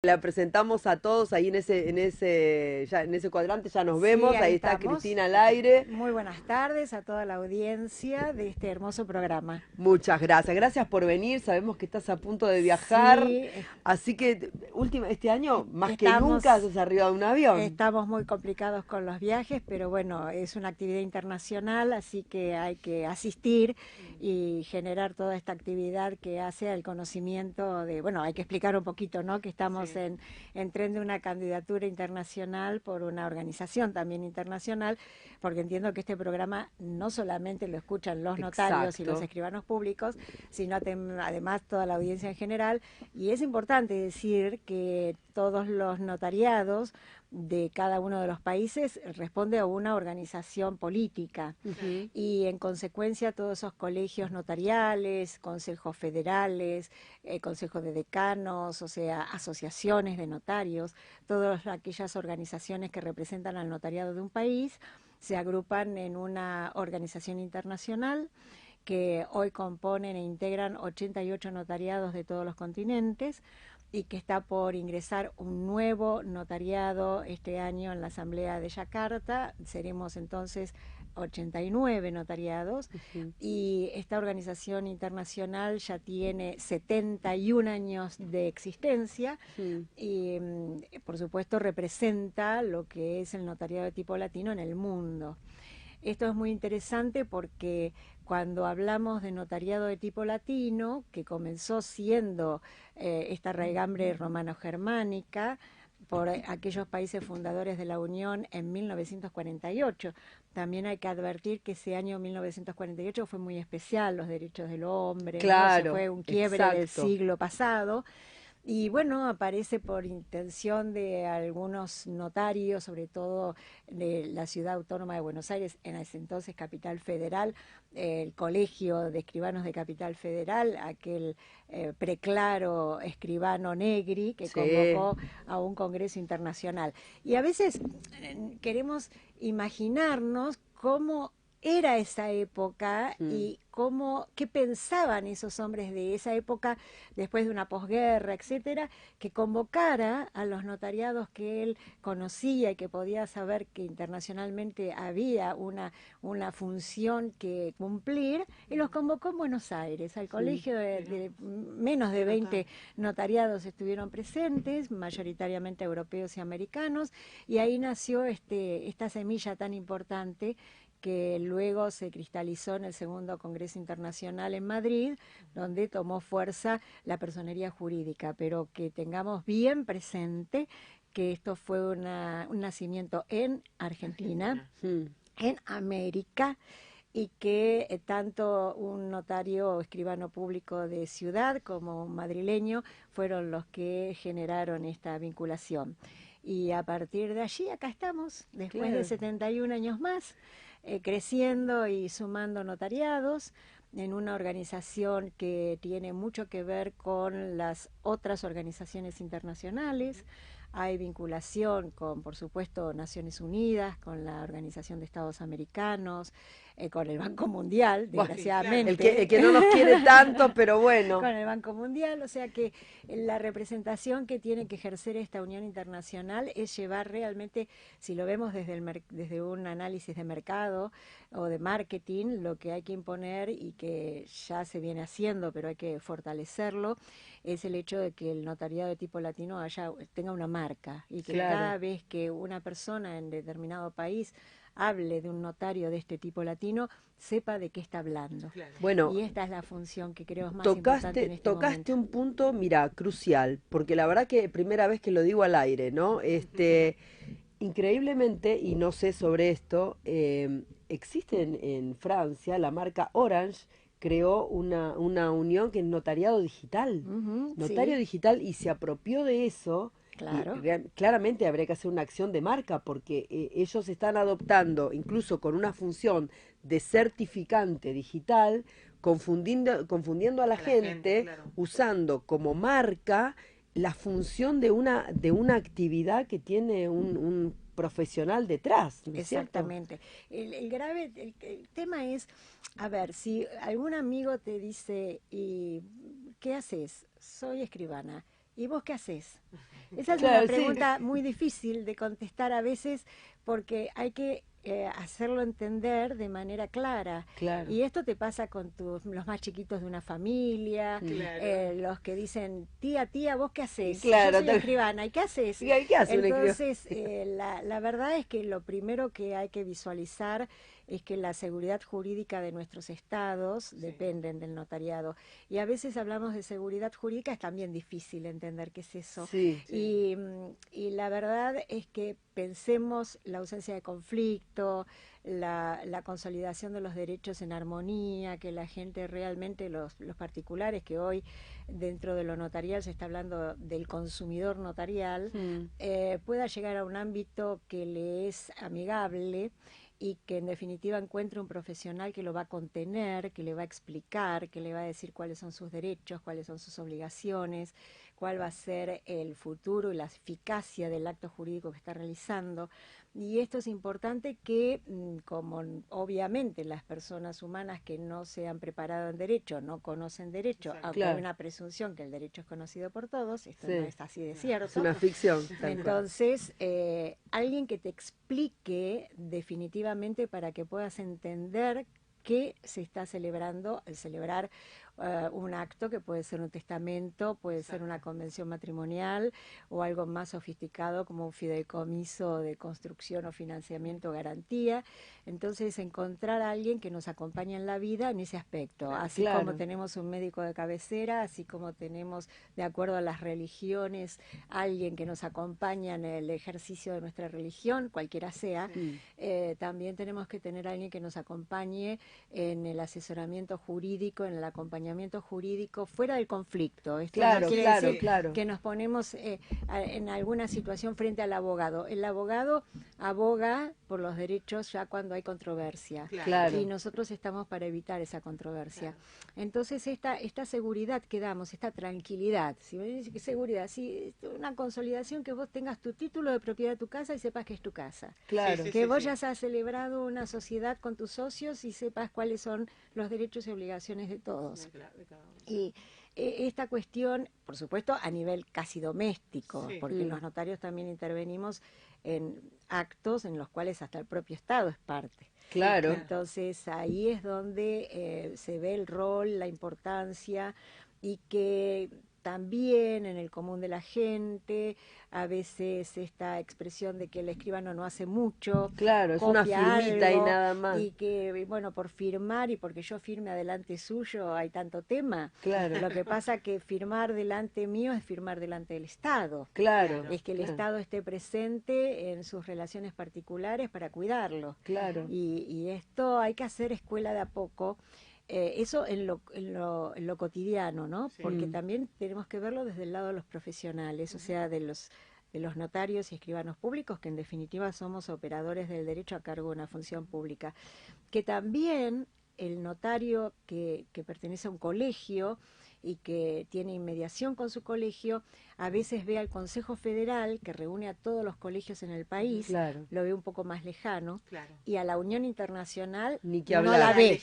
La presentamos a todos ahí en ese cuadrante, ya nos vemos, Sí, ahí ahí está estamos. Cristina al aire. Muy buenas tardes a toda la audiencia de este hermoso programa. Muchas gracias, gracias por venir, sabemos que estás a punto de viajar, Sí, así que este año más que nunca estamos, estás arriba de un avión. estamos muy complicados con los viajes, pero bueno, es una actividad internacional, así que hay que asistir y generar toda esta actividad que hace al conocimiento de, bueno, hay que explicar un poquito, ¿no? Que estamos Sí, en tren de una candidatura internacional por una organización también internacional, porque entiendo que este programa no solamente lo escuchan los notarios y los exacto. escribanos públicos, sino además toda la audiencia en general. Y es importante decir que todos los notariados de cada uno de los países responde a una organización política Ujú. y en consecuencia todos esos colegios notariales, consejos federales, consejos de decanos, o sea, asociaciones de notarios, todas aquellas organizaciones que representan al notariado de un país se agrupan en una organización internacional que hoy componen e integran 88 notariados de todos los continentes y que está por ingresar un nuevo notariado este año en la Asamblea de Yakarta. Seremos entonces 89 notariados Ujú. y esta organización internacional ya tiene 71 años de existencia Mm. y por supuesto representa lo que es el notariado de tipo latino en el mundo. Esto es muy interesante porque cuando hablamos de notariado de tipo latino, que comenzó siendo esta raigambre romano-germánica por aquellos países fundadores de la Unión en 1948. También hay que advertir que ese año 1948 fue muy especial, los derechos del hombre, ¿no? Ese Claro, fue un quiebre del exacto. siglo pasado y bueno, aparece por intención de algunos notarios, sobre todo de la ciudad autónoma de Buenos Aires, en ese entonces capital federal, el Colegio de Escribanos de Capital Federal, aquel preclaro escribano Negri que Sí. convocó a un congreso internacional. Y a veces queremos imaginarnos cómo era esa época Mm. y qué pensaban esos hombres de esa época después de una posguerra, etcétera, que convocara a los notariados que él conocía y que podía saber que internacionalmente había una función que cumplir, y los convocó en Buenos Aires, al Mm. colegio de menos de 20 notariados estuvieron presentes, mayoritariamente europeos y americanos, y ahí nació esta semilla tan importante que luego se cristalizó en el segundo Congreso Internacional en Madrid, donde tomó fuerza la personería jurídica, pero que tengamos bien presente que esto fue un nacimiento en Argentina, Mm. en América, y que tanto un notario o escribano público de ciudad como un madrileño fueron los que generaron esta vinculación. Y a partir de allí, acá estamos, después de Claro. 71 años más, creciendo y sumando notariados en una organización que tiene mucho que ver con las otras organizaciones internacionales. Hay vinculación con, por supuesto, Naciones Unidas, con la Organización de Estados Americanos, con el Banco Mundial, Bueno, desgraciadamente, el que no nos quiere tanto, pero con bueno. el Banco Mundial, o sea que la representación que tiene que ejercer esta Unión Internacional es llevar realmente, si lo vemos desde un análisis de mercado o de marketing, lo que hay que imponer y que ya se viene haciendo, pero hay que fortalecerlo, es el hecho de que el notariado de tipo latino tenga una marca y que Claro. cada vez que una persona en determinado país hable de un notario de este tipo latino, sepa de qué está hablando. Bueno, Y esta es la función que creo es más importante en este tocaste momento. un punto, mira, crucial, porque la verdad que primera vez que lo digo al aire, ¿no? Increíblemente, y no sé sobre esto, existe en Francia la marca Orange creó una unión que es notariado digital. Notario Sí, digital y se apropió de eso y claro. claramente habría que hacer una acción de marca porque ellos están adoptando, incluso con una función de certificante digital, confundiendo a la gente, usando como marca la función de una actividad que tiene un profesional detrás, ¿no es cierto? Exactamente. El tema es, a ver, si algún amigo te dice, ¿y qué haces? Soy escribana. ¿Y vos qué haces? Esa es una pregunta muy difícil de contestar a veces porque hay que hacerlo entender de manera clara. Claro. Y esto te pasa con los más chiquitos de una familia, los que dicen, tía, ¿vos qué haces? Claro, yo soy escribana, ¿y qué haces? ¿Qué hace Entonces, la verdad es que lo primero que hay que visualizar es que la seguridad jurídica de nuestros estados dependen del notariado. Y a veces hablamos de seguridad jurídica, es también difícil entender qué es eso. Y la verdad es que pensemos la ausencia de conflicto, la consolidación de los derechos en armonía, que la gente realmente, los particulares, que hoy dentro de lo notarial se está hablando del consumidor notarial, pueda llegar a un ámbito que le es amigable y que en definitiva encuentre un profesional que lo va a contener, que le va a explicar, que le va a decir cuáles son sus derechos, cuáles son sus obligaciones, cuál va a ser el futuro y la eficacia del acto jurídico que está realizando. Y esto es importante que, como obviamente las personas humanas que no se han preparado en derecho no conocen derecho, aunque hay una presunción que el derecho es conocido por todos, esto no es así de cierto. Es una ficción. Entonces, alguien que te explique definitivamente para que puedas entender qué se está celebrando, el celebrar un acto que puede ser un testamento, puede ser una convención matrimonial o algo más sofisticado como un fideicomiso de construcción o financiamiento o garantía. Entonces, encontrar a alguien que nos acompañe en la vida en ese aspecto, así como tenemos un médico de cabecera, así como tenemos, de acuerdo a las religiones, alguien que nos acompaña en el ejercicio de nuestra religión, cualquiera sea, también tenemos que tener a alguien que nos acompañe en el asesoramiento jurídico, en el acompañamiento jurídico fuera del conflicto. Esto no quiere decir que nos ponemos en alguna situación frente al abogado. El abogado aboga por los derechos ya cuando hay controversia. Y nosotros estamos para evitar esa controversia. Entonces, esta seguridad que damos, esta tranquilidad, si me dice que seguridad, si una consolidación, que vos tengas tu título de propiedad de tu casa y sepas que es tu casa. Que vos ya has celebrado una sociedad con tus socios y sepas cuáles son los derechos y obligaciones de todos. Y esta cuestión, por supuesto, a nivel casi doméstico, porque los notarios también intervenimos en actos en los cuales hasta el propio Estado es parte. Entonces ahí es donde se ve el rol, la importancia, y que también en el común de la gente, a veces esta expresión de que el escribano no hace mucho, es una firmita y nada más. Y que, bueno, por firmar y porque yo firme adelante suyo hay tanto tema. Lo que pasa que firmar delante mío es firmar delante del Estado. Es que el Estado esté presente en sus relaciones particulares para cuidarlo. Y esto hay que hacer escuela de a poco. Eso en lo cotidiano, ¿no? Porque también tenemos que verlo desde el lado de los profesionales, o sea, de los notarios y escribanos públicos, que en definitiva somos operadores del derecho a cargo de una función pública. Que también el notario que pertenece a un colegio y que tiene inmediación con su colegio, a veces ve al Consejo Federal, que reúne a todos los colegios en el país, lo ve un poco más lejano, y a la Unión Internacional ni que no la ve,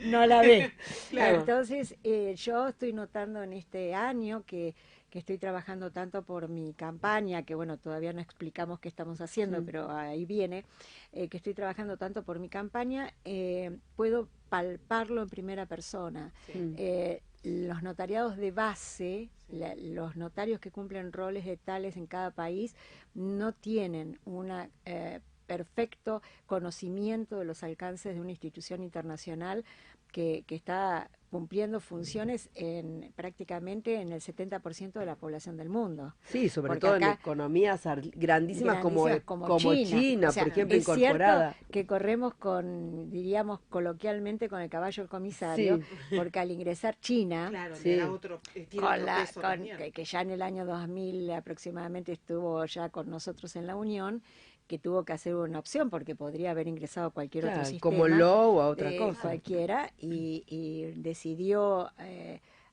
no la ve. Entonces, yo estoy notando en este año que estoy trabajando tanto por mi campaña, que bueno, todavía no explicamos qué estamos haciendo, pero ahí viene, que estoy trabajando tanto por mi campaña, puedo palparlo en primera persona. Los notariados de base, los notarios que cumplen roles de tales en cada país, no tienen una perfecto conocimiento de los alcances de una institución internacional que está cumpliendo funciones prácticamente en el 70% de la población del mundo. Sí, sobre todo en economías grandísimas como China, por ejemplo, incorporada. Es cierto que corremos diríamos coloquialmente, con el caballo del comisario, porque al ingresar China, que ya en el año 2000 aproximadamente estuvo ya con nosotros en la Unión, que tuvo que hacer una opción porque podría haber ingresado cualquier otro sistema, como Lowe o a otra cosa, cualquiera, y decidió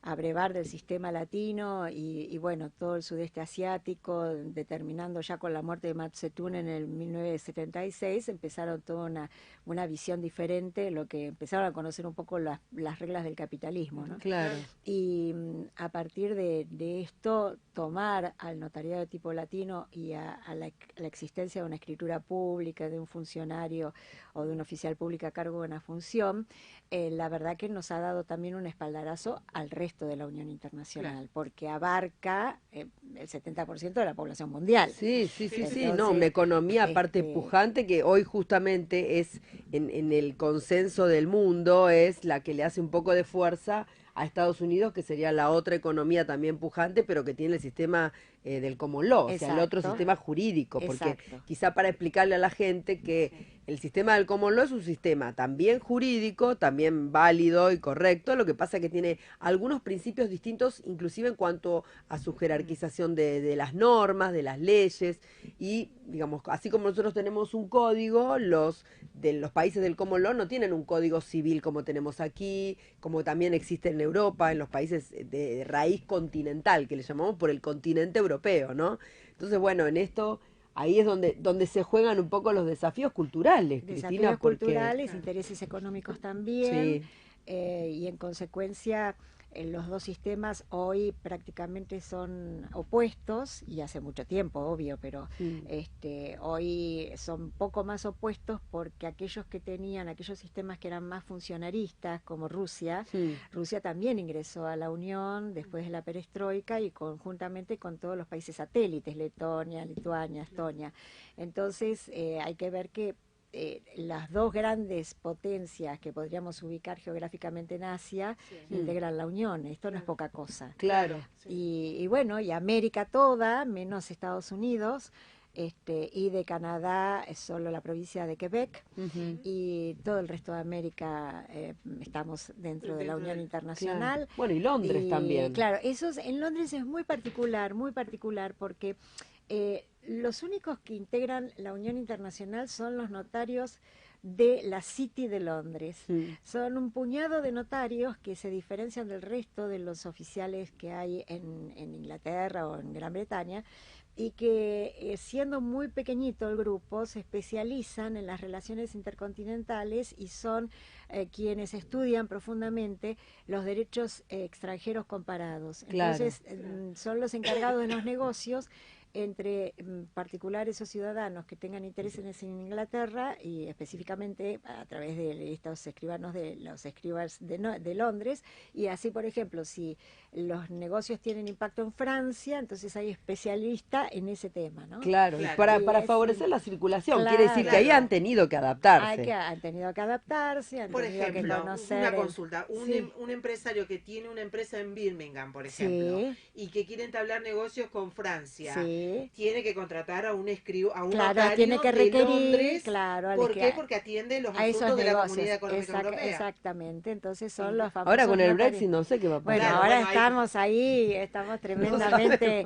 abrevar del sistema latino y bueno, todo el sudeste asiático, determinando ya con la muerte de Mao Zedong en el 1976, empezaron toda una visión diferente, lo que empezaron a conocer un poco las reglas del capitalismo, ¿no? Claro. Y a partir de esto, tomar al notariado de tipo latino y a la existencia de una escritura pública, de un funcionario o de un oficial público a cargo de una función, la verdad que nos ha dado también un espaldarazo al resto de la Unión Internacional, claro, porque abarca el 70% de la población mundial. Sí, no, una economía aparte pujante que hoy justamente es en el consenso del mundo, es la que le hace un poco de fuerza a Estados Unidos, que sería la otra economía también pujante, pero que tiene el sistema del common law, o sea, el otro sistema jurídico, porque quizá para explicarle a la gente que el sistema del common law es un sistema también jurídico, también válido y correcto, lo que pasa que tiene algunos principios distintos, inclusive en cuanto a su jerarquización de las normas, de las leyes, y digamos, así como nosotros tenemos un código, los países del common law no tienen un código civil como tenemos aquí, como también existe en Europa, en los países de raíz continental, que le llamamos por el continente europeo, ¿no? Entonces, bueno, en esto, ahí es donde se juegan un poco los desafíos culturales, Cristina, culturales, intereses económicos también, y en consecuencia los dos sistemas hoy prácticamente son opuestos, y hace mucho tiempo, obvio, pero hoy son poco más opuestos porque aquellos sistemas que eran más funcionaristas, como Rusia, Rusia también ingresó a la Unión después de la perestroika y conjuntamente con todos los países satélites, Letonia, Lituania, Estonia. Entonces hay que ver que las dos grandes potencias que podríamos ubicar geográficamente en Asia integran la Unión. Esto no es poca cosa. Claro. Y bueno, y América toda, menos Estados Unidos, y de Canadá es solo la provincia de Quebec, y todo el resto de América estamos dentro de la Unión Internacional. Claro. Bueno, y Londres también. Claro, en Londres es muy particular porque los únicos que integran la Unión Internacional son los notarios de la City de Londres. Son un puñado de notarios que se diferencian del resto de los oficiales que hay en Inglaterra o en Gran Bretaña, y que siendo muy pequeñito el grupo se especializan en las relaciones intercontinentales y son quienes estudian profundamente los derechos extranjeros comparados. Entonces son los encargados de los negocios entre particulares o ciudadanos que tengan intereses en Inglaterra, y específicamente a través de estos escribanos, de los escribas de Londres, y así, por ejemplo, si los negocios tienen impacto en Francia, entonces hay especialista en ese tema, ¿no? Claro, para favorecer la circulación, quiere decir que ahí han tenido que adaptarse. Han tenido que adaptarse, han por tenido ejemplo, que conocer... una consulta, un empresario que tiene una empresa en Birmingham, por ejemplo, y que quiere entablar negocios con Francia, tiene que contratar a un notario tiene que requerir, de Londres. Claro, ¿Por qué? Porque atiende los asuntos de la Comunidad Económica Europea. Exactamente, entonces son los famosos ahora con el notarios. Brexit no sé qué va a pasar. Bueno, ahora estamos ahí, estamos tremendamente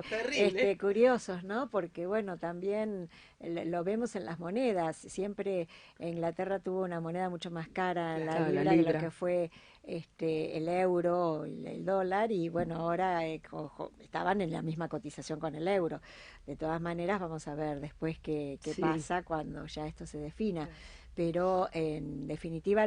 curiosos, ¿no? Porque bueno, también lo vemos en las monedas. Siempre Inglaterra tuvo una moneda mucho más cara, la libra, que lo que fue el euro, el dólar, y bueno, ahora estaban en la misma cotización con el euro. De todas maneras, vamos a ver después qué pasa cuando ya esto se defina. Pero en definitiva,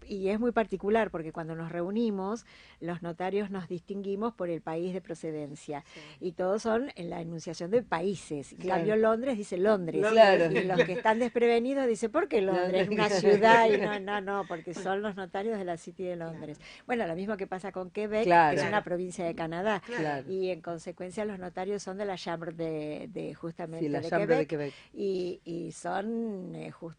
y es muy particular porque cuando nos reunimos, los notarios nos distinguimos por el país de procedencia, y todos son en la enunciación de países. En cambio, Londres dice Londres, y los que están desprevenidos dicen, ¿por qué Londres? Una ciudad, y no, porque son los notarios de la City de Londres. Bueno, lo mismo que pasa con Quebec, que es una provincia de Canadá, y en consecuencia los notarios son de la Chambre justamente de Quebec, y son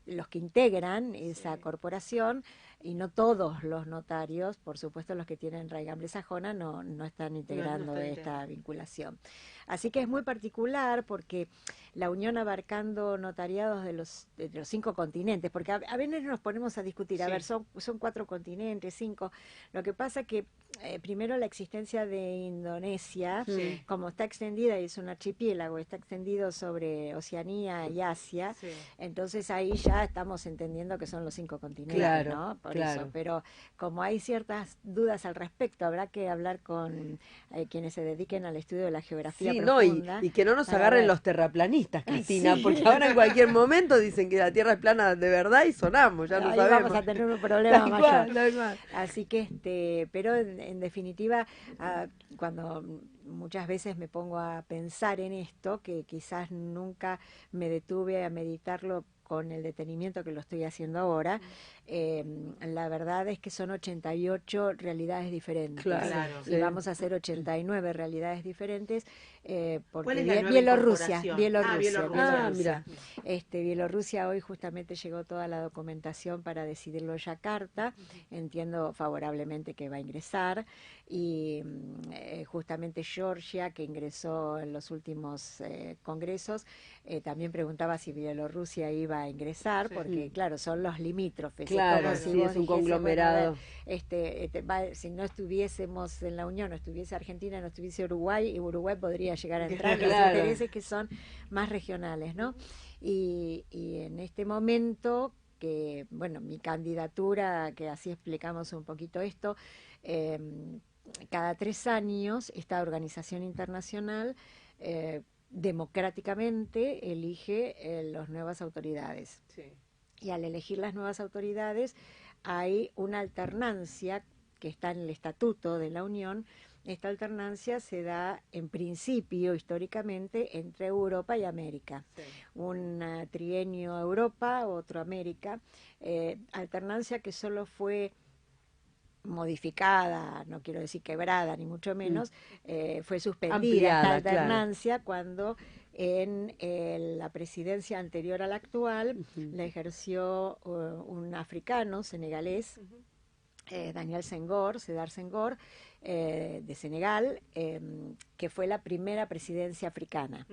los que integran esa corporación, y no todos los notarios, por supuesto los que tienen raigambre sajona no están integrando esta vinculación. Así que es muy particular porque la Unión abarcando notariados de los 5 continentes, porque a veces nos ponemos a discutir, a ver, son 4 continentes, 5, lo que pasa que primero la existencia de Indonesia, como está extendida y es un archipiélago, está extendido sobre Oceanía y Asia, entonces ahí ya estamos entendiendo que son los 5 continentes, ¿no? por eso, pero como hay ciertas dudas al respecto, habrá que hablar con quienes se dediquen al estudio de la geografía profunda. Y que no nos agarren los terraplanistas, Cristina, porque ahora en cualquier momento dicen que la Tierra es plana de verdad y sonamos, ya no ahí sabemos. Vamos a tener un problema mayor. Así que, pero en definitiva, cuando muchas veces me pongo a pensar en esto, que quizás nunca me detuve a meditarlo con el detenimiento que lo estoy haciendo ahora, la verdad es que son 88 realidades diferentes. Claro, y vamos a hacer 89 realidades diferentes, porque ¿cuál es la nueva Bielorrusia. Mira. Bielorrusia hoy justamente llegó toda la documentación para decidirlo en Yakarta. Entiendo favorablemente que va a ingresar, y justamente Georgia, que ingresó en los últimos congresos, también preguntaba si Bielorrusia iba a ingresar, porque claro, son los limítrofes. Claro, es como si es un conglomerado. Si no estuviésemos en la Unión, no estuviese Argentina, no estuviese Uruguay, y Uruguay podría llegar a entrar, los intereses que son más regionales, ¿no? Y en este momento, que, bueno, mi candidatura, que así explicamos un poquito esto, cada 3 años esta organización internacional democráticamente elige las nuevas autoridades. Sí. Y al elegir las nuevas autoridades hay una alternancia que está en el Estatuto de la Unión. Esta alternancia se da en principio, históricamente, entre Europa y América. Sí. Un trienio Europa, otro América. Alternancia que solo fue modificada, no quiero decir quebrada, ni mucho menos, fue suspendida esta alternancia cuando en la presidencia anterior a la actual la ejerció un africano senegalés, Daniel Senghor, Sedar Senghor, de Senegal, que fue la primera presidencia africana.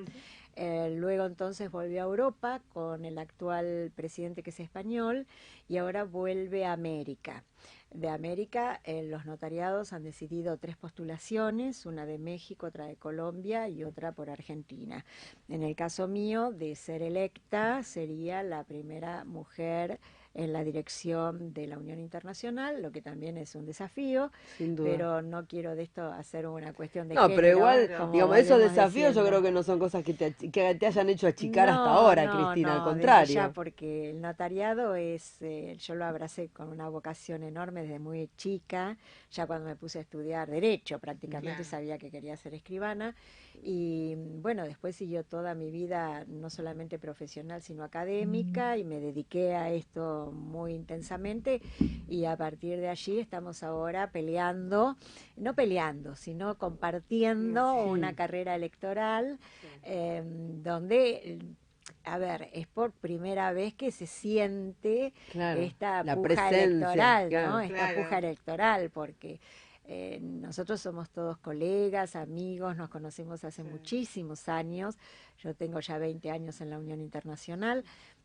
Luego entonces volvió a Europa con el actual presidente, que es español, y ahora vuelve a América. De América, los notariados han decidido 3 postulaciones, una de México, otra de Colombia y otra por Argentina. En el caso mío, de ser electa, sería la primera mujer en la dirección de la Unión Internacional, lo que también es un desafío, pero no quiero de esto hacer una cuestión de género. Pero igual, digamos, esos desafíos yo creo que no son cosas que te hayan hecho achicar hasta ahora, Cristina, al contrario. Ya, porque el notariado yo lo abracé con una vocación enorme desde muy chica, ya cuando me puse a estudiar Derecho, prácticamente sabía que quería ser escribana, y bueno, después siguió toda mi vida, no solamente profesional, sino académica, y me dediqué a esto muy intensamente, y a partir de allí estamos ahora no peleando, sino compartiendo una carrera electoral, donde, a ver, es por primera vez que se siente esta puja electoral, ¿no? Esta puja electoral, porque nosotros somos todos colegas, amigos, nos conocemos hace muchísimos años. Yo tengo ya 20 años en la Unión Internacional,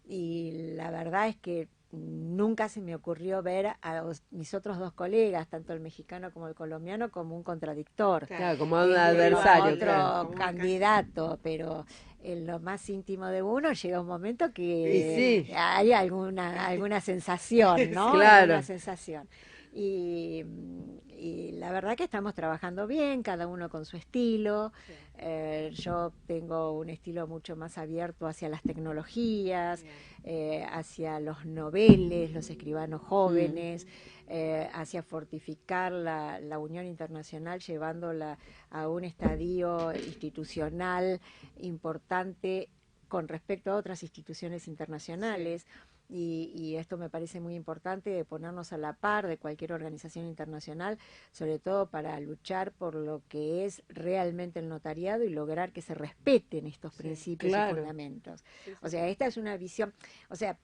y la verdad es que nunca se me ocurrió ver a mis otros 2 colegas, tanto el mexicano como el colombiano, como un contradictor, como un adversario, otro candidato, pero en lo más íntimo de uno llega un momento que hay alguna sensación, ¿no? Alguna sensación. Y la verdad que estamos trabajando bien, cada uno con su estilo. Yo tengo un estilo mucho más abierto hacia las tecnologías, hacia los noveles, los escribanos jóvenes, hacia fortificar la Unión Internacional, llevándola a un estadio institucional importante con respecto a otras instituciones internacionales. Y esto me parece muy importante, de ponernos a la par de cualquier organización internacional, sobre todo para luchar por lo que es realmente el notariado y lograr que se respeten estos principios y fundamentos. O sea, esta es una visión, o sea,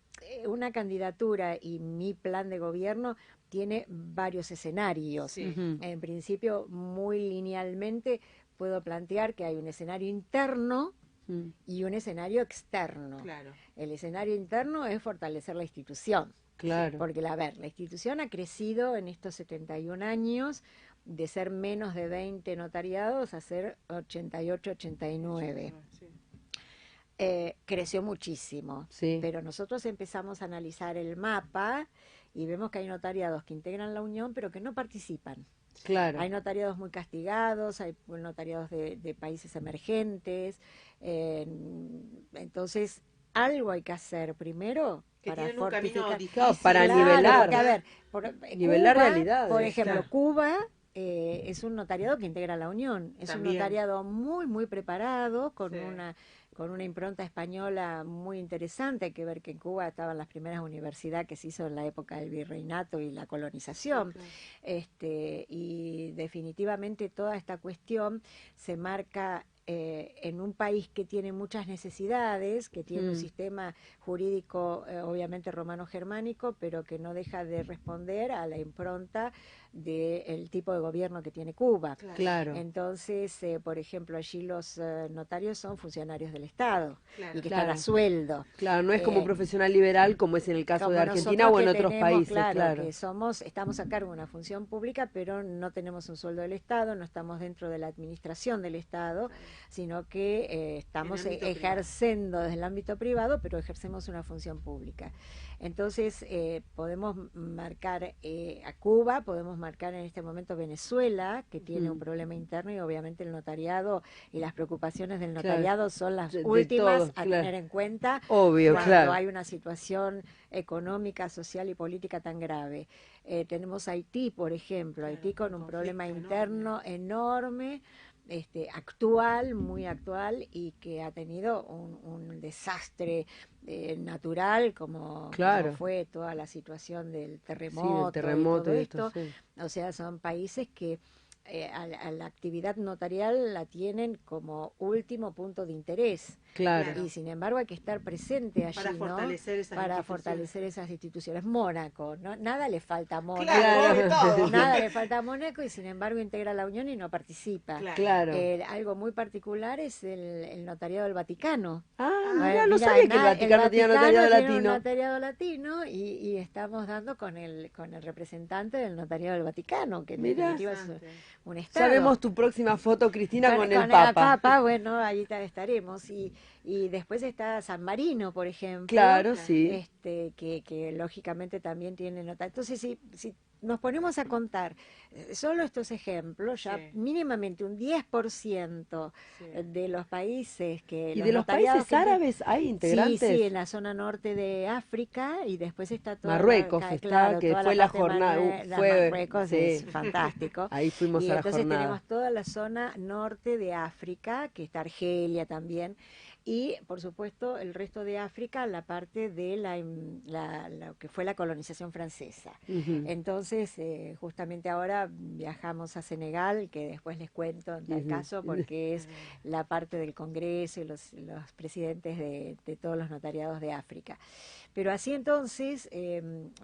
una candidatura y mi plan de gobierno tiene varios escenarios. En principio, muy linealmente, puedo plantear que hay un escenario interno y un escenario externo. El escenario interno es fortalecer la institución. Porque, la institución ha crecido en estos 71 años de ser menos de 20 notariados a ser 88, 89. Creció muchísimo, pero nosotros empezamos a analizar el mapa y vemos que hay notariados que integran la unión, pero que no participan. Claro. Hay notariados muy castigados, hay notariados de países emergentes, entonces algo hay que hacer primero que para tienen un camino difícil, claro, para nivelar. Porque, a ver, nivelar Cuba, realidades. por ejemplo, Claro. Cuba es un notariado que integra la Unión, es También. un notariado muy preparado, con Sí. con una impronta española muy interesante. Hay que ver que en Cuba estaban las primeras universidades que se hizo en la época del virreinato y la colonización. Sí, claro. Y definitivamente toda esta cuestión se marca en un país que tiene muchas necesidades, que tiene un sistema jurídico obviamente romano-germánico, pero que no deja de responder a la impronta del tipo de gobierno que tiene Cuba. Claro. Entonces, por ejemplo, allí los notarios son funcionarios del Estado Claro. y que Claro. están a sueldo. Claro, no es como un profesional liberal como es en el caso de Argentina o en otros países, claro. Que estamos a cargo de una función pública, pero no tenemos un sueldo del Estado, no estamos dentro de la administración del Estado, sino que estamos ejerciendo desde el ámbito privado, pero ejercemos una función pública. Entonces, podemos marcar a Cuba, podemos marcar en este momento Venezuela, que tiene un problema interno, y obviamente el notariado y las preocupaciones del notariado son las últimas todo, a tener en cuenta. Obvio, cuando hay una situación económica, social y política tan grave. Tenemos Haití, por ejemplo, Haití con un problema interno enorme, actual, muy actual, y que ha tenido un desastre natural, como fue toda la situación del terremoto, y todo esto. O sea, son países que a la actividad notarial la tienen como último punto de interés. Claro. Y sin embargo hay que estar presente allí, para fortalecer, ¿no? Fortalecer esas instituciones. Mónaco, ¿no? Nada le falta a Mónaco. Claro. Nada le falta a Mónaco, y sin embargo integra la Unión y no participa. Claro. Algo muy particular es el notariado del Vaticano. Mira, no sabía que el Vaticano tenía notariado latino. Un notariado latino, y estamos dando con el representante del notariado del Vaticano, que en definitiva es un estado. Ya vemos tu próxima foto, Cristina, con el Papa. el Papa. Bueno, ahí estaremos. Y después está San Marino, por ejemplo. Claro, sí. Que lógicamente también tiene nota. Entonces, si nos ponemos a contar solo estos ejemplos, ya mínimamente un 10% de los países que... ¿Y de los países árabes hay integrantes? Sí, en la zona norte de África, y después está toda Marruecos, que fue la jornada. Marruecos es fantástico. Ahí fuimos a la jornada. Y entonces tenemos toda la zona norte de África, que está Argelia también, y por supuesto el resto de África, la parte de lo que fue la colonización francesa. Entonces, justamente ahora viajamos a Senegal, que después les cuento en tal caso, porque es la parte del Congreso y los presidentes de todos los notariados de África. Pero así entonces,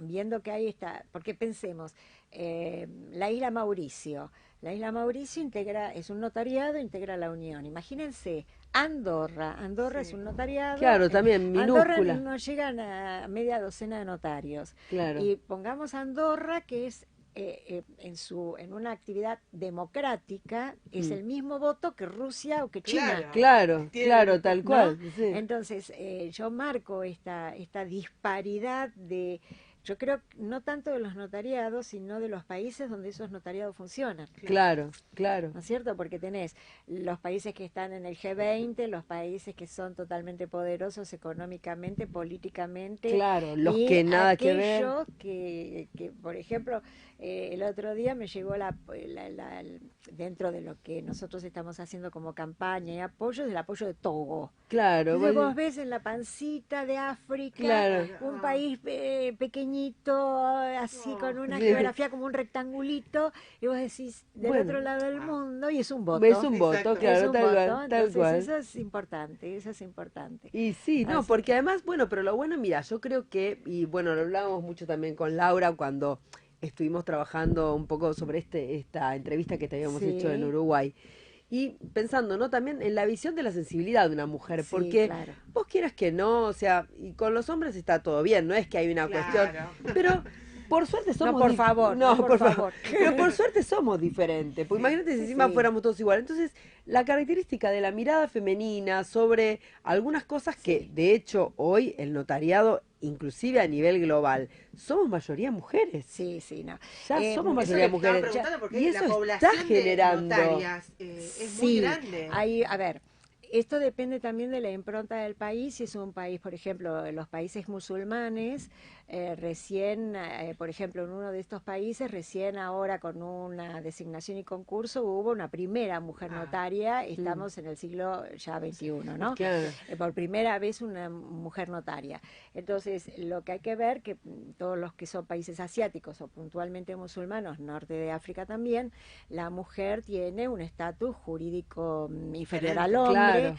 viendo que ahí está, porque pensemos, la isla Mauricio. La isla Mauricio es un notariado, integra la Unión. Imagínense, Andorra es un notariado. Claro, también minúscula. Andorra no llegan a media docena de notarios. Claro. Y pongamos Andorra, que es en una actividad democrática, es el mismo voto que Rusia o que China. Claro, tal cual. ¿No? Sí. Entonces, yo marco esta disparidad de... Yo creo no tanto de los notariados, sino de los países donde esos notariados funcionan. Claro. ¿No es cierto? Porque tenés los países que están en el G20, los países que son totalmente poderosos económicamente, políticamente. Claro, los que nada que ver. Que por ejemplo, el otro día me llegó dentro de lo que nosotros estamos haciendo como campaña y apoyo, el apoyo de Togo. Claro. Entonces vos ves en la pancita de África, un país pequeñito, así con una geografía como un rectangulito, y vos decís, del otro lado del mundo, y es un voto. Es un voto, claro, tal cual. Eso es importante, Y sí, no, porque además, pero lo bueno, mira, yo creo que, y bueno, lo hablábamos mucho también con Laura cuando estuvimos trabajando un poco sobre esta entrevista que te habíamos hecho en Uruguay. Y pensando, ¿no? También en la visión de la sensibilidad de una mujer, porque vos quieras que no, o sea, y con los hombres está todo bien, no es que hay una cuestión, pero por suerte somos... No, por favor. Pero por suerte somos diferentes, porque imagínate si encima fuéramos todos iguales. Entonces, la característica de la mirada femenina sobre algunas cosas que, de hecho, hoy el notariado inclusive a nivel global, somos mayoría mujeres. Sí, sí, no. Ya somos mayoría mujeres. Y eso está generando. Es muy grande. A ver, esto depende también de la impronta del país. Si es un país, por ejemplo, los países musulmanes, por ejemplo, en uno de estos países, recién ahora con una designación y concurso hubo una primera mujer notaria. Estamos en el siglo ya XXI, ¿no? Claro. Por primera vez una mujer notaria. Entonces, lo que hay que ver, que todos los que son países asiáticos o puntualmente musulmanos, norte de África también, la mujer tiene un estatus jurídico inferior al hombre. Claro.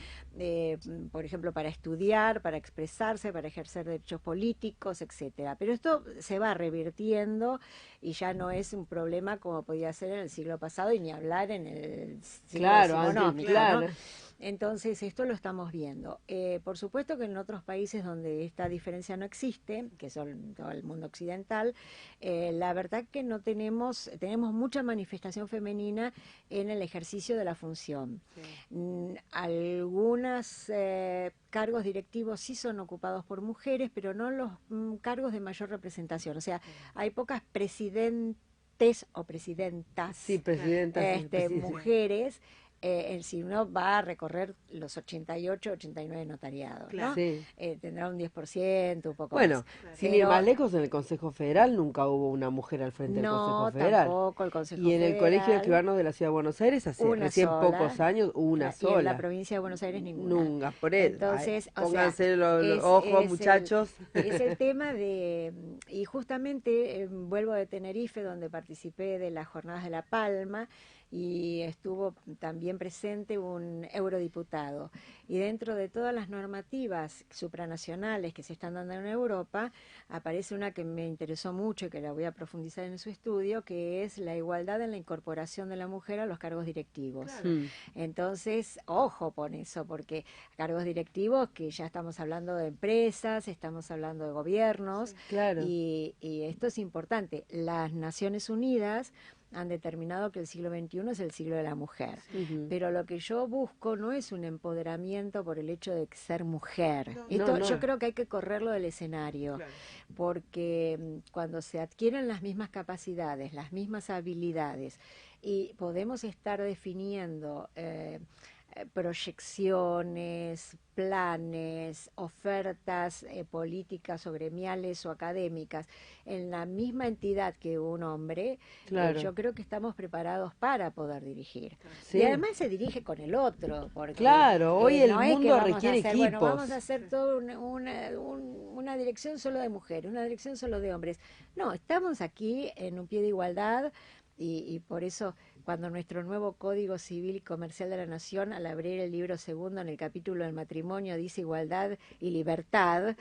Por ejemplo, para estudiar, para expresarse, para ejercer derechos políticos, etcétera. Pero esto se va revirtiendo y ya no es un problema como podía ser en el siglo pasado y ni hablar en el siglo decimonónico, ¿no? Entonces, esto lo estamos viendo. Por supuesto que en otros países donde esta diferencia no existe, que son todo el mundo occidental, la verdad que no tenemos mucha manifestación femenina en el ejercicio de la función. Sí. Algunos cargos directivos sí son ocupados por mujeres, pero no los cargos de mayor representación. O sea, hay pocas presidentes o presidentas, mujeres. Si uno va a recorrer los 88, 89 notariados, ¿no? Sí. Tendrá un 10%, un poco más. Sin ir más lejos, en el Consejo Federal nunca hubo una mujer al frente del Consejo Federal. No, tampoco el Consejo Federal. Y en el Colegio de Escribanos de la Ciudad de Buenos Aires hace recién pocos años, una sola. Y en la provincia de Buenos Aires ninguna. Nunca, por eso. Entonces, pónganse los ojos, muchachos. Es el tema de, y justamente vuelvo de Tenerife, donde participé de las Jornadas de La Palma, y estuvo también presente un eurodiputado. Y dentro de todas las normativas supranacionales que se están dando en Europa, aparece una que me interesó mucho y que la voy a profundizar en su estudio, que es la igualdad en la incorporación de la mujer a los cargos directivos. Claro. Entonces, ojo con eso, porque cargos directivos que ya estamos hablando de empresas, estamos hablando de gobiernos, claro. y esto es importante. Las Naciones Unidas han determinado que el siglo XXI es el siglo de la mujer. Pero lo que yo busco no es un empoderamiento por el hecho de ser mujer. Yo creo que hay que correrlo del escenario, porque cuando se adquieren las mismas capacidades, las mismas habilidades, y podemos estar definiendo proyecciones, planes, ofertas políticas o gremiales o académicas en la misma entidad que un hombre, yo creo que estamos preparados para poder dirigir. Sí. Y además se dirige con el otro. Porque, hoy el mundo requiere equipos. Bueno, vamos a hacer toda una dirección solo de mujeres, una dirección solo de hombres. No, estamos aquí en un pie de igualdad y por eso cuando nuestro nuevo Código Civil y Comercial de la Nación, al abrir el libro segundo en el capítulo del matrimonio, dice igualdad y libertad,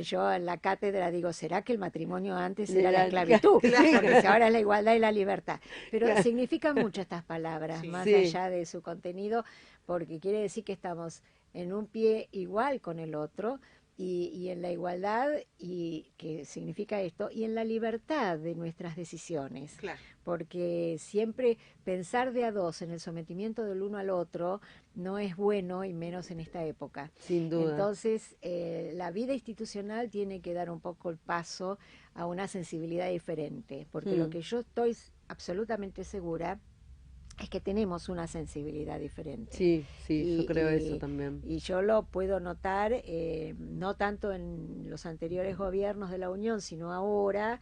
yo en la cátedra digo, ¿será que el matrimonio antes era la esclavitud? Porque ahora es la igualdad y la libertad. Pero significan mucho estas palabras, más allá de su contenido, porque quiere decir que estamos en un pie igual con el otro, y en la igualdad, y que significa esto, y en la libertad de nuestras decisiones. Porque siempre pensar de a dos en el sometimiento del uno al otro no es bueno, y menos en esta época. Sin duda. Entonces, la vida institucional tiene que dar un poco el paso a una sensibilidad diferente, porque lo que yo estoy absolutamente segura es que tenemos una sensibilidad diferente. Sí, yo creo eso también. Y yo lo puedo notar, no tanto en los anteriores gobiernos de la Unión, sino ahora,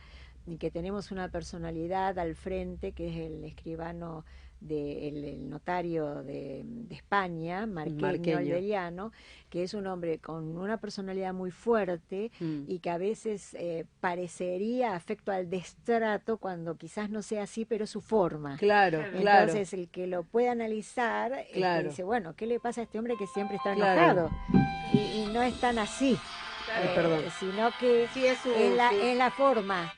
que tenemos una personalidad al frente, que es el escribano, el notario de España, Marqueño Alberiano, que es un hombre con una personalidad muy fuerte y que a veces parecería afecto al destrato cuando quizás no sea así, pero es su forma. Entonces el que lo puede analizar dice, bueno, ¿qué le pasa a este hombre que siempre está enojado? Y no es tan así, sino que es la forma.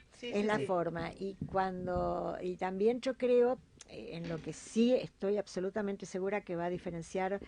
Forma. Y también yo creo, en lo que sí estoy absolutamente segura que va a diferenciar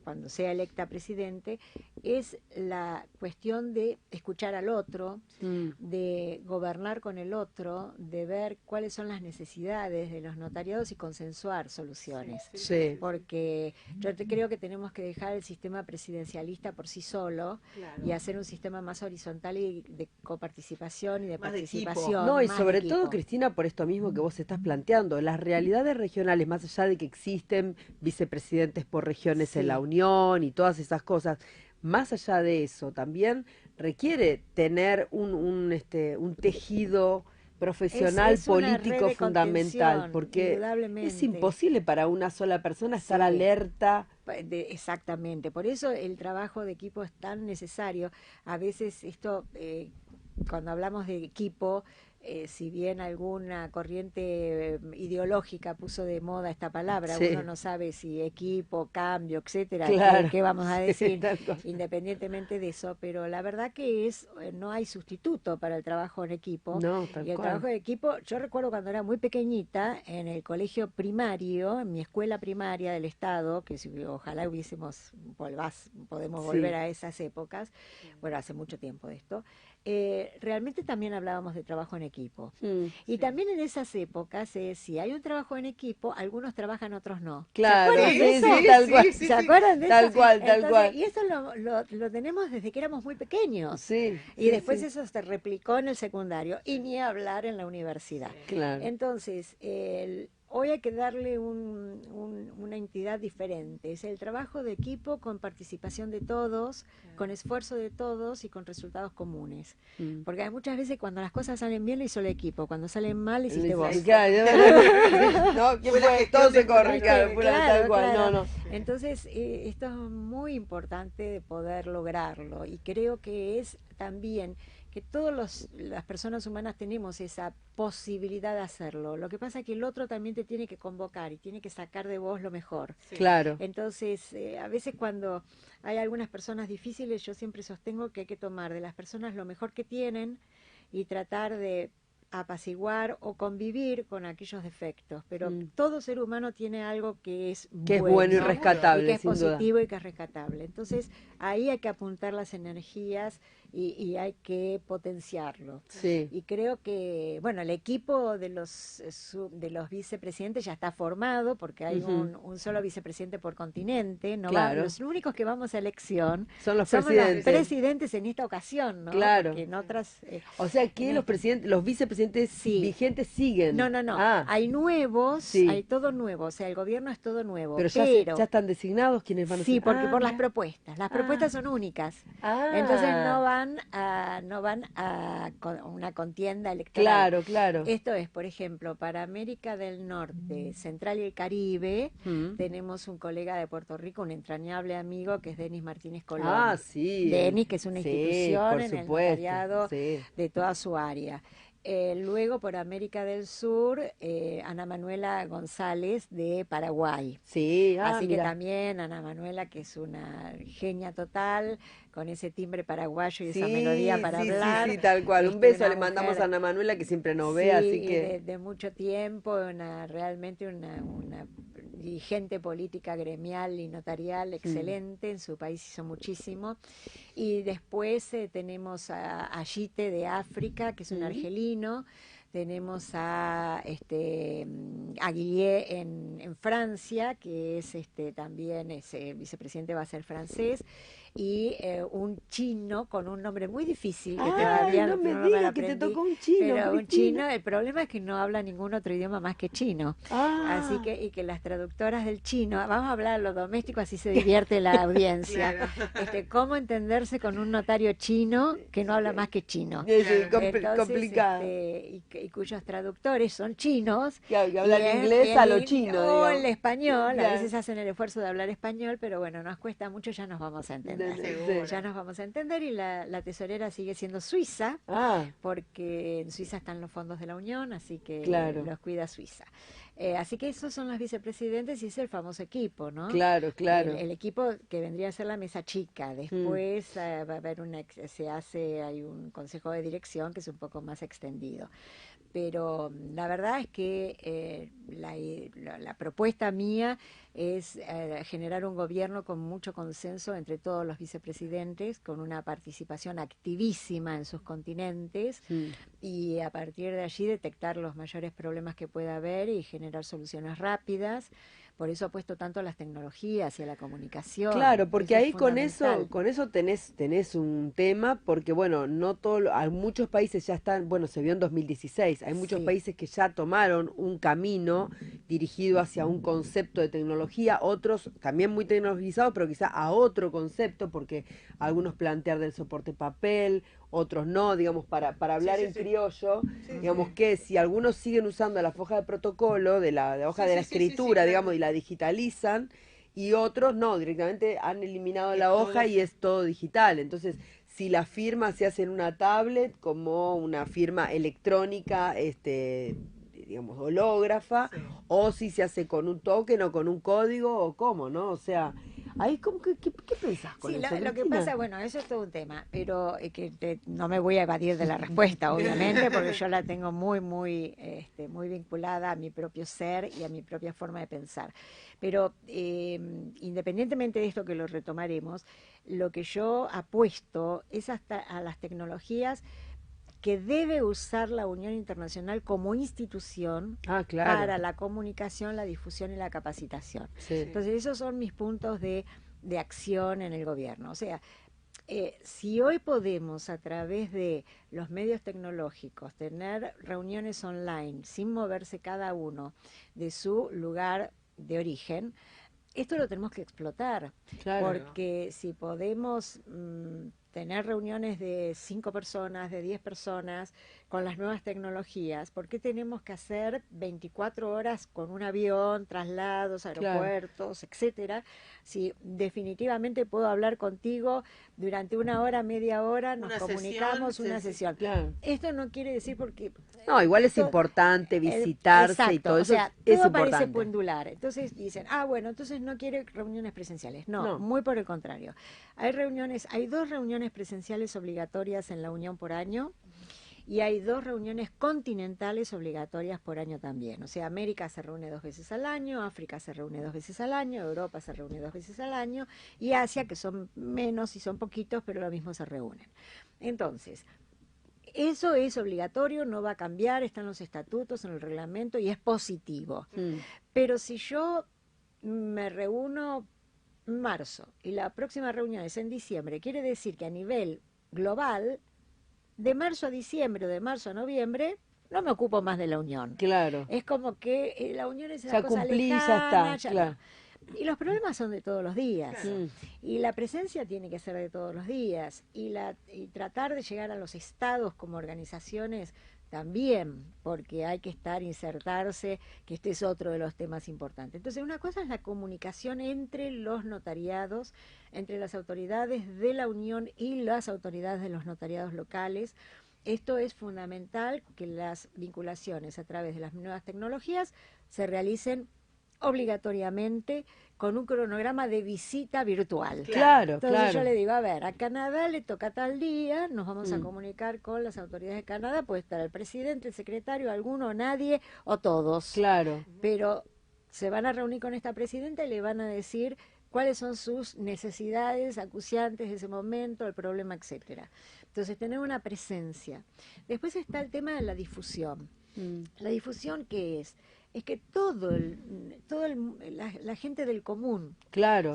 cuando sea electa presidente, es la cuestión de escuchar al otro, de gobernar con el otro, de ver cuáles son las necesidades de los notariados y consensuar soluciones. Sí. Porque yo creo que tenemos que dejar el sistema presidencialista por sí solo y hacer un sistema más horizontal y de coparticipación y de más participación. No, y sobre todo, Cristina, por esto mismo que vos estás planteando, las realidades regionales, más allá de que existen vicepresidentes por regiones en la Unión y todas esas cosas, más allá de eso, también requiere tener un tejido profesional, político fundamental, porque es imposible para una sola persona estar alerta. Exactamente, por eso el trabajo de equipo es tan necesario. A veces esto, cuando hablamos de equipo, si bien alguna corriente ideológica puso de moda esta palabra, uno no sabe si equipo, cambio, etcétera, claro, qué vamos a decir, independientemente de eso, pero la verdad que no hay sustituto para el trabajo en equipo. Y el trabajo de equipo, yo recuerdo cuando era muy pequeñita, en el colegio primario, en mi escuela primaria del Estado, que si, ojalá podemos volver a esas épocas, bueno, hace mucho tiempo de esto, realmente también hablábamos de trabajo en equipo. Y también en esas épocas, si hay un trabajo en equipo, algunos trabajan, otros no. Claro, ¿Se acuerdan de eso? tal cual. ¿Se acuerdan de tal eso? Cual, tal Entonces, cual. Y eso lo tenemos desde que éramos muy pequeños. Y después eso se replicó en el secundario, y ni hablar en la universidad. Claro. Entonces, hoy hay que darle una entidad diferente. Es el trabajo de equipo con participación de todos, con esfuerzo de todos y con resultados comunes. Porque hay muchas veces cuando las cosas salen bien lo hizo el equipo, cuando salen mal lo hiciste vos. No, ¿quién fue? Todo se corre, tal cual. No. Entonces, esto es muy importante de poder lograrlo, y creo que es también que todas las personas humanas tenemos esa posibilidad de hacerlo. Lo que pasa es que el otro también te tiene que convocar y tiene que sacar de vos lo mejor. Claro. Entonces, a veces cuando hay algunas personas difíciles, yo siempre sostengo que hay que tomar de las personas lo mejor que tienen y tratar de apaciguar o convivir con aquellos defectos, pero todo ser humano tiene algo que es bueno y rescatable, y que es sin positivo duda. y que es rescatable. Entonces ahí hay que apuntar las energías y hay que potenciarlo. Y creo que, bueno, el equipo de los vicepresidentes ya está formado, porque hay un solo vicepresidente por continente. Los únicos que vamos a elección son los somos presidentes. los presidentes en esta ocasión, ¿no? Claro. Porque en otras, o sea que los vicepresidentes vigentes siguen. No. Hay nuevos, hay todo nuevo. O sea, el gobierno es todo nuevo. Pero ya están designados quienes van a ser. Sí, porque por las propuestas. Las propuestas son únicas. Entonces no van a una contienda electoral. Claro. Esto es, por ejemplo, para América del Norte, Central y el Caribe, tenemos un colega de Puerto Rico, un entrañable amigo, que es Denis Martínez Colón. Denis, que es una institución en el notariado de toda su área. Luego por América del Sur, Ana Manuela González de Paraguay. Así que también Ana Manuela, que es una genia total, con ese timbre paraguayo y esa melodía para hablar. Sí, tal cual. Un beso le mandamos a Ana Manuela, que siempre nos ve, así que... de mucho tiempo, realmente una dirigente política gremial y notarial excelente, en su país hizo muchísimo. Y después tenemos a Yite de África, que es un argelino. Tenemos a Guillet en Francia, que es también vicepresidente, va a ser francés, y un chino con un nombre muy difícil, que todavía no me digas que te tocó un chino. Pero un chino, el problema es que no habla ningún otro idioma más que chino. Así que, y que las traductoras del chino, vamos a hablar a lo doméstico, así se divierte la audiencia. Cómo entenderse con un notario chino que no habla más que chino. Complicado. Y cuyos traductores son chinos. Que hablan inglés a lo chino. O el español, a veces hacen el esfuerzo de hablar español, pero bueno, nos cuesta mucho, ya nos vamos a entender. Ya nos vamos a entender, y la tesorera sigue siendo suiza, porque en Suiza están los fondos de la Unión, así que los cuida Suiza. Así que esos son los vicepresidentes y es el famoso equipo, ¿no? Claro. El equipo que vendría a ser la mesa chica. Después va a haber hay un consejo de dirección que es un poco más extendido. Pero la verdad es que la propuesta mía es generar un gobierno con mucho consenso entre todos los vicepresidentes, con una participación activísima en sus continentes, y a partir de allí detectar los mayores problemas que pueda haber y generar soluciones rápidas. Por eso apuesto tanto a las tecnologías y a la comunicación. Claro, porque ahí con eso tenés un tema, porque bueno, no todo, hay muchos países ya están, bueno, se vio en 2016, hay muchos países que ya tomaron un camino dirigido hacia un concepto de tecnología, otros también muy tecnologizados, pero quizá a otro concepto, porque algunos plantear del soporte papel, otros no, digamos, para hablar en criollo, digamos que si algunos siguen usando la hoja de protocolo, de la hoja de la escritura, digamos, y la digitalizan, y otros no, directamente han eliminado la hoja y es todo digital. Entonces, si la firma se hace en una tablet, como una firma electrónica, digamos, hológrafa, o si se hace con un token o con un código, o cómo, ¿no? O sea, ahí, ¿qué pensás con eso, lo que pasa, bueno, eso es todo un tema, pero no me voy a evadir de la respuesta, obviamente, porque yo la tengo muy vinculada a mi propio ser y a mi propia forma de pensar. Pero independientemente de esto, que lo retomaremos, lo que yo apuesto es hasta a las tecnologías que debe usar la Unión Internacional como institución para la comunicación, la difusión y la capacitación. Entonces, esos son mis puntos de acción en el gobierno. O sea, si hoy podemos, a través de los medios tecnológicos, tener reuniones online sin moverse cada uno de su lugar de origen, esto lo tenemos que explotar, porque si podemos tener reuniones de 5 personas, de 10 personas, con las nuevas tecnologías, ¿por qué tenemos que hacer 24 horas con un avión, traslados, aeropuertos, etcétera? Si definitivamente puedo hablar contigo durante una hora, media hora, nos comunicamos, una sesión. Esto no quiere decir porque... No, igual es importante visitarse y todo eso. O sea, es todo importante. parece pendular. Entonces dicen, bueno, entonces no quiere reuniones presenciales. No, muy por el contrario. Hay 2 reuniones presenciales obligatorias en la Unión por año, y hay 2 reuniones continentales obligatorias por año también. O sea, América se reúne 2 veces al año, África se reúne 2 veces al año, Europa se reúne 2 veces al año, y Asia, que son menos y son poquitos, pero lo mismo se reúnen. Entonces, eso es obligatorio, no va a cambiar, están los estatutos, en el reglamento, y es positivo. Pero si yo me reúno en marzo y la próxima reunión es en diciembre, quiere decir que a nivel global, de marzo a diciembre o de marzo a noviembre, no me ocupo más de la Unión. Claro. Es como que la Unión es una ya cosa cumplí, lejana, ya está. Y los problemas son de todos los días. Y la presencia tiene que ser de todos los días. Y tratar de llegar a los estados como organizaciones también, porque hay que insertarse, que este es otro de los temas importantes. Entonces, una cosa es la comunicación entre los notariados, entre las autoridades de la Unión y las autoridades de los notariados locales. Esto es fundamental, que las vinculaciones a través de las nuevas tecnologías se realicen obligatoriamente con un cronograma de visita virtual. Entonces yo le digo, a ver, a Canadá le toca tal día, nos vamos a comunicar con las autoridades de Canadá, puede estar el presidente, el secretario, alguno, nadie o todos. Pero se van a reunir con esta presidenta y le van a decir cuáles son sus necesidades acuciantes de ese momento, el problema, etcétera. Entonces, tener una presencia. Después está el tema de la difusión. ¿La difusión qué es? Es que la gente del común,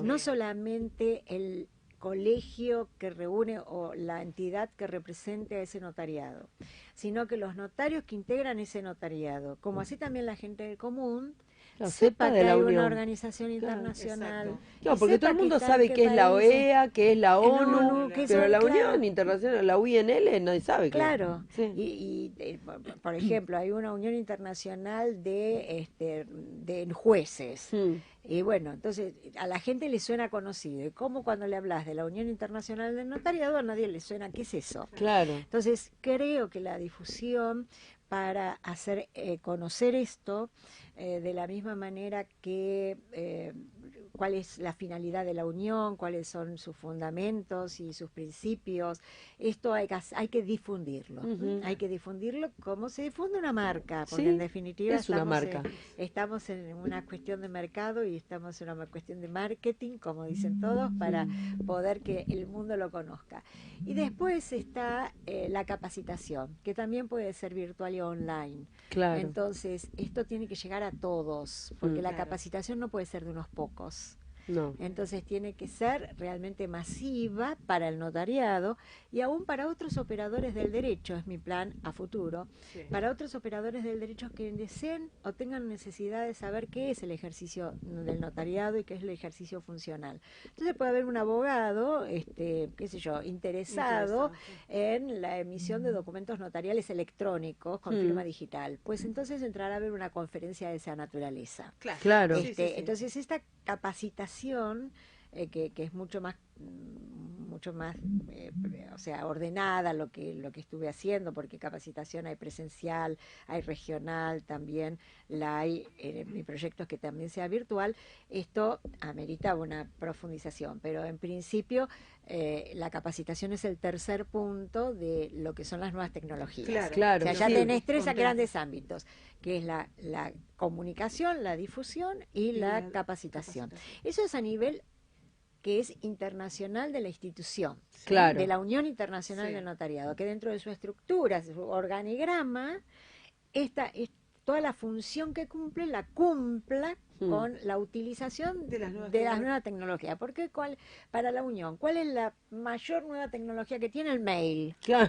no solamente el colegio que reúne o la entidad que represente a ese notariado, sino que los notarios que integran ese notariado, como así también la gente del común, sepa que hay una organización internacional. No, porque todo el mundo sabe qué es la OEA, qué es la ONU, pero la Unión Internacional, la UNL, nadie sabe qué es. Y por ejemplo, hay una Unión Internacional de jueces. Y bueno, entonces a la gente le suena conocido. Y como cuando le hablas de la Unión Internacional del Notariado, a nadie le suena qué es eso. Entonces, creo que la difusión para hacer conocer esto, de la misma manera que cuál es la finalidad de la unión, cuáles son sus fundamentos y sus principios. Esto hay que difundirlo. Hay que difundirlo como se difunde una marca, porque en definitiva es una marca. Estamos en una cuestión de mercado y estamos en una cuestión de marketing, como dicen todos, para poder que el mundo lo conozca. Y después está la capacitación, que también puede ser virtual y online. Claro. Entonces, esto tiene que llegar a todos, porque la capacitación no puede ser de unos pocos. No. Entonces tiene que ser realmente masiva para el notariado y aún para otros operadores del derecho, es mi plan a futuro, para otros operadores del derecho que deseen o tengan necesidad de saber qué es el ejercicio del notariado y qué es el ejercicio funcional. Entonces puede haber un abogado, qué sé yo, interesado en la emisión de documentos notariales electrónicos con firma digital. Pues entonces entrará a ver una conferencia de esa naturaleza. Claro. Entonces esta capacitación que es mucho más o sea, ordenada lo que estuve haciendo, porque capacitación hay presencial, hay regional, también la hay en mi proyecto que también sea virtual. Esto amerita una profundización, pero en principio la capacitación es el tercer punto de lo que son las nuevas tecnologías. Claro. O sea, ya tenés tres grandes ámbitos, que es la comunicación, la difusión y la capacitación. Eso es a nivel que es internacional de la institución, de la Unión Internacional del Notariado, que dentro de su estructura, su organigrama, toda la función que cumple, la cumpla con la utilización de las nuevas tecnologías. Porque para la Unión, ¿cuál es la mayor nueva tecnología que tiene? El mail. Claro,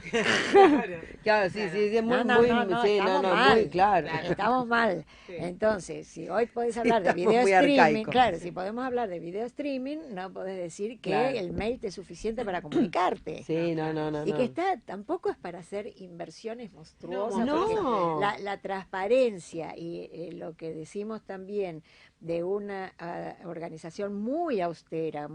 sí, es muy, muy claro. Estamos mal. Entonces, si hoy podés hablar de video streaming, si podemos hablar de video streaming, no podés decir que el mail te es suficiente para comunicarte. Sí, no. Y que tampoco es para hacer inversiones monstruosas. No. La transparencia y lo que decimos también de una organización muy austera,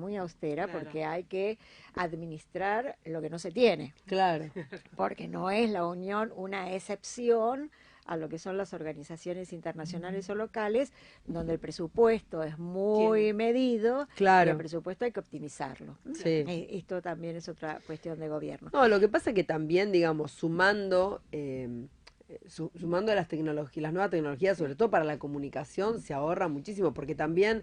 porque hay que administrar lo que no se tiene. Claro. Porque no es la Unión una excepción a lo que son las organizaciones internacionales o locales, donde el presupuesto es muy medido, y el presupuesto hay que optimizarlo. Sí. Esto también es otra cuestión de gobierno. No, lo que pasa es que también, digamos, sumando a las tecnologías, las nuevas tecnologías, sobre todo para la comunicación, se ahorra muchísimo, porque también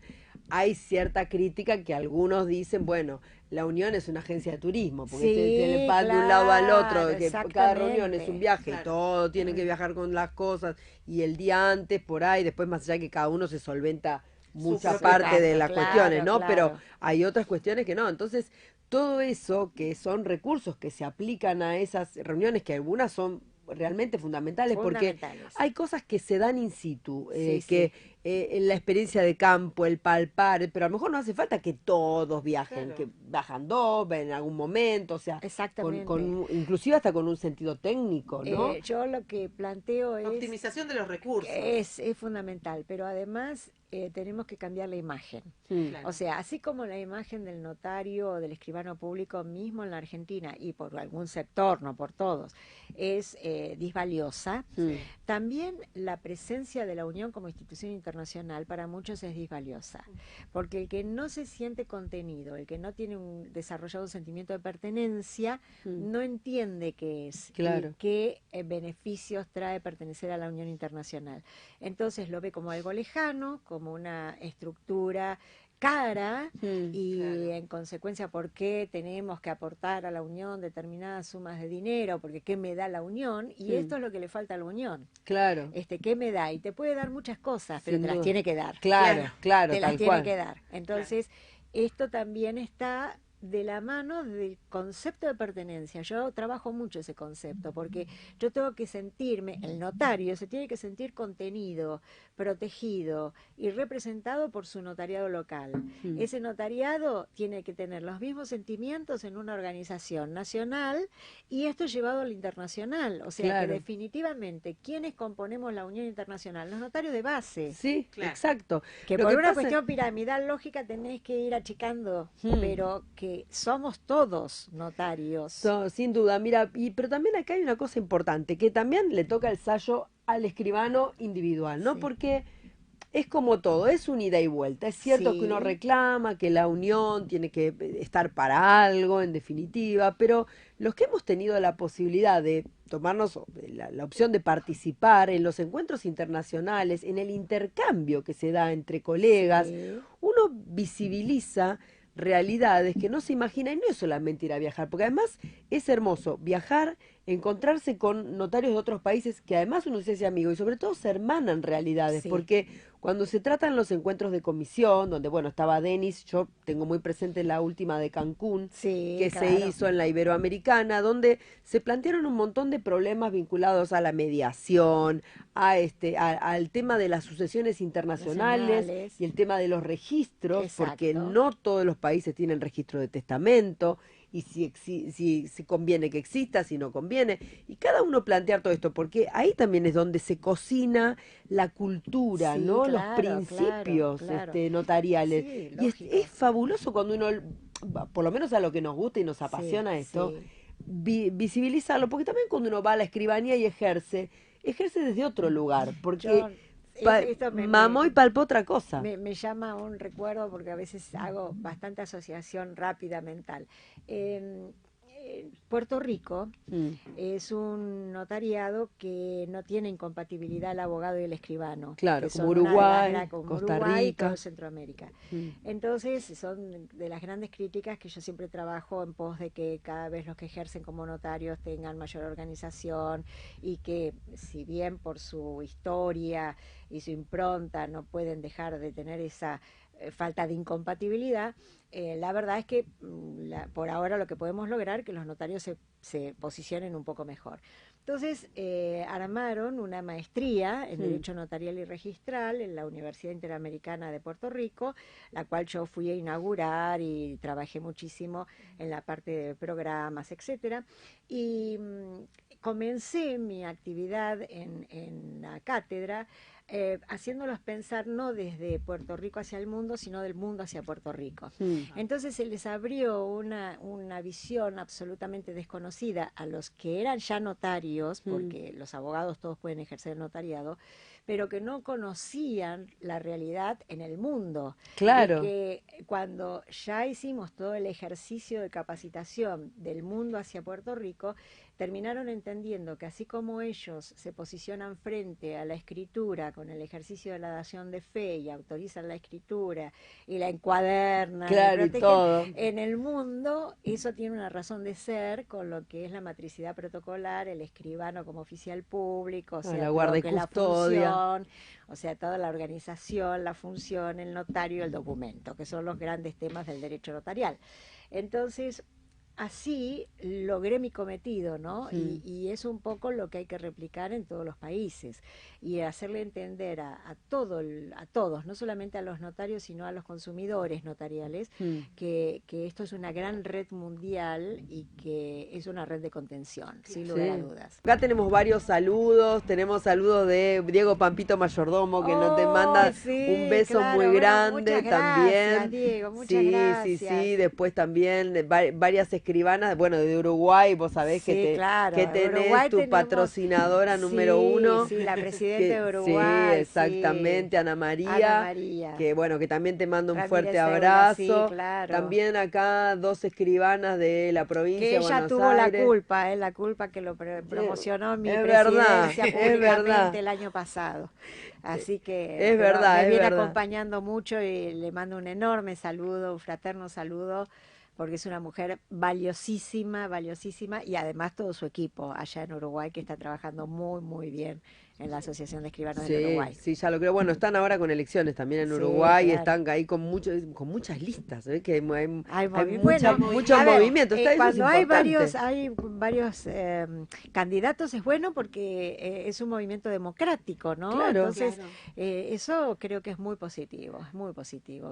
hay cierta crítica que algunos dicen, bueno, la Unión es una agencia de turismo, porque se va de un lado al otro, que cada reunión es un viaje, y todo tiene que viajar con las cosas, y el día antes por ahí, después más allá que cada uno se solventa mucha parte de las cuestiones, ¿no? Pero hay otras cuestiones que no, entonces todo eso que son recursos que se aplican a esas reuniones, que algunas son realmente fundamentales, porque hay cosas que se dan in situ, la experiencia de campo, el palpar, pero a lo mejor no hace falta que todos viajen, que bajan dos en algún momento, o sea, inclusive hasta con un sentido técnico, ¿no? Yo lo que planteo es optimización de los recursos. Es fundamental, pero además tenemos que cambiar la imagen. O sea, así como la imagen del notario o del escribano público mismo en la Argentina, y por algún sector, no por todos, es disvaliosa, también la presencia de la Unión como institución internacional para muchos es disvaliosa, porque el que no se siente contenido, el que no tiene desarrollado un sentimiento de pertenencia, no entiende qué es y qué beneficios trae pertenecer a la Unión Internacional. Entonces lo ve como algo lejano, como una estructura cara y en consecuencia por qué tenemos que aportar a la Unión determinadas sumas de dinero, porque qué me da la Unión, y esto es lo que le falta a la Unión. Claro. ¿Qué me da? Y te puede dar muchas cosas, pero te las tiene que dar. Claro. Te las tiene que dar. Entonces, esto también está de la mano del concepto de pertenencia. Yo trabajo mucho ese concepto, porque yo tengo que sentirme, el notario se tiene que sentir contenido, protegido y representado por su notariado local. Ese notariado tiene que tener los mismos sentimientos en una organización nacional, y esto llevado al internacional. O sea que definitivamente, ¿quiénes componemos la Unión Internacional? Los notarios de base. Sí, exacto. Que por una cuestión piramidal lógica tenés que ir achicando, pero que somos todos notarios. Sin duda, mira, pero también acá hay una cosa importante, que también le toca el sallo al escribano individual, ¿no? Porque es como todo, es un ida y vuelta. Es cierto Sí. que uno reclama que la unión tiene que estar para algo, en definitiva, pero los que hemos tenido la posibilidad de tomarnos la opción de participar en los encuentros internacionales, en el intercambio que se da entre colegas, Sí. uno visibiliza realidades que no se imagina, y no es solamente ir a viajar, porque además es hermoso viajar, encontrarse con notarios de otros países que además uno se hace amigo y sobre todo se hermanan realidades, Sí. porque cuando se tratan los encuentros de comisión, donde bueno, estaba Denis, yo tengo muy presente la última de Cancún, Sí, que claro. se hizo en la Iberoamericana, donde se plantearon un montón de problemas vinculados a la mediación, al tema de las sucesiones internacionales Nacionales. y el tema de los registros, porque Exacto. no todos los países tienen registro de testamento, y si conviene que exista, si no conviene, y cada uno plantear todo esto, porque ahí también es donde se cocina la cultura, Sí, ¿no? claro, Los principios claro. notariales. Sí, Y lógico. es fabuloso cuando uno, por lo menos a lo que nos gusta y nos Sí, apasiona esto, sí. visibilizarlo, porque también cuando uno va a la escribanía y ejerce desde otro lugar, Yo, porque esto mamó y palpó otra cosa. me llama a un recuerdo porque a veces hago bastante asociación rápida mental. Puerto Rico Mm, es un notariado que no tiene incompatibilidad el abogado y el escribano, claro, que como son una de las Uruguay, como Costa Uruguay y todo Rica. Centroamérica. Mm, Entonces, son de las grandes críticas que yo siempre trabajo en pos de que cada vez los que ejercen como notarios tengan mayor organización y que, si bien por su historia y su impronta no pueden dejar de tener esa falta de incompatibilidad, la verdad es que por ahora lo que podemos lograr es que los notarios se posicionen un poco mejor. Entonces, armaron una maestría en mm, Derecho Notarial y Registral en la Universidad Interamericana de Puerto Rico, la cual yo fui a inaugurar y trabajé muchísimo en la parte de programas, etcétera. Y comencé mi actividad en la cátedra haciéndolos pensar no desde Puerto Rico hacia el mundo, sino del mundo hacia Puerto Rico. mm. Entonces se les abrió una visión absolutamente desconocida a los que eran ya notarios, porque los abogados todos pueden ejercer el notariado, pero que no conocían la realidad en el mundo. Claro. Y que cuando ya hicimos todo el ejercicio de capacitación del mundo hacia Puerto Rico, terminaron entendiendo que así como ellos se posicionan frente a la escritura con el ejercicio de la dación de fe y autorizan la escritura y la encuadernan, Claro, y todo. en el mundo eso tiene una razón de ser con lo que es la matricidad protocolar, el escribano como oficial público, o sea, la guarda y que la custodia. función, o sea, toda la organización, la función, el notario, el documento, que son los grandes temas del derecho notarial. Entonces, así logré mi cometido, ¿no? Y es un poco lo que hay que replicar en todos los países y hacerle entender a todos, no solamente a los notarios, sino a los consumidores notariales, que esto es una gran red mundial y que es una red de contención, sin lugar a dudas. Acá tenemos varios saludos, tenemos saludos de Diego Pampito Mayordomo, que nos te manda un beso muy grande también. Gracias, Diego, muchas gracias. Sí, después también de varias escribanas, bueno, de Uruguay, vos sabés que tenés Uruguay tu patrocinadora número uno. Sí, la presidenta de Uruguay. Sí, exactamente, Ana María, que bueno, que también te mando un fuerte abrazo. Sí, claro. También acá 2 escribanas de la provincia de Buenos Aires. Que ella tuvo la culpa que lo promocionó mi presidencia públicamente el año pasado. Así que es verdad, me viene acompañando mucho y le mando un enorme saludo, un fraterno saludo, porque es una mujer valiosísima, y además todo su equipo allá en Uruguay que está trabajando muy, muy bien en la Asociación de Escribanos de Uruguay. Sí, ya lo creo. Bueno, están ahora con elecciones también en Uruguay, claro. Están ahí con muchas listas, ¿eh? Que hay mucho movimiento. Cuando hay varios candidatos es bueno porque es un movimiento democrático, ¿no? Claro. Entonces, eso creo que es muy positivo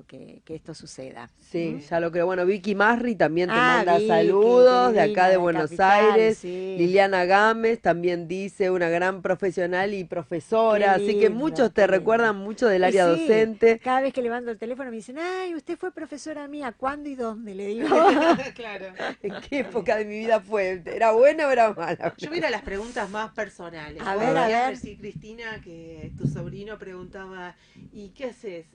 que esto suceda. Sí, ya lo creo. Bueno, Vicky Masri también te manda saludos de acá de Buenos Aires. Sí. Liliana Gámez también dice, una gran profesional y profesora, así que muchos te recuerdan mucho del área docente. Cada vez que levanto el teléfono me dicen, ay, usted fue profesora mía, ¿cuándo y dónde? Le digo. Claro. ¿En qué época de mi vida fue? ¿Era buena o era mala? Yo mira las preguntas más personales. A ver. Sí, Cristina, que tu sobrino preguntaba, ¿y qué haces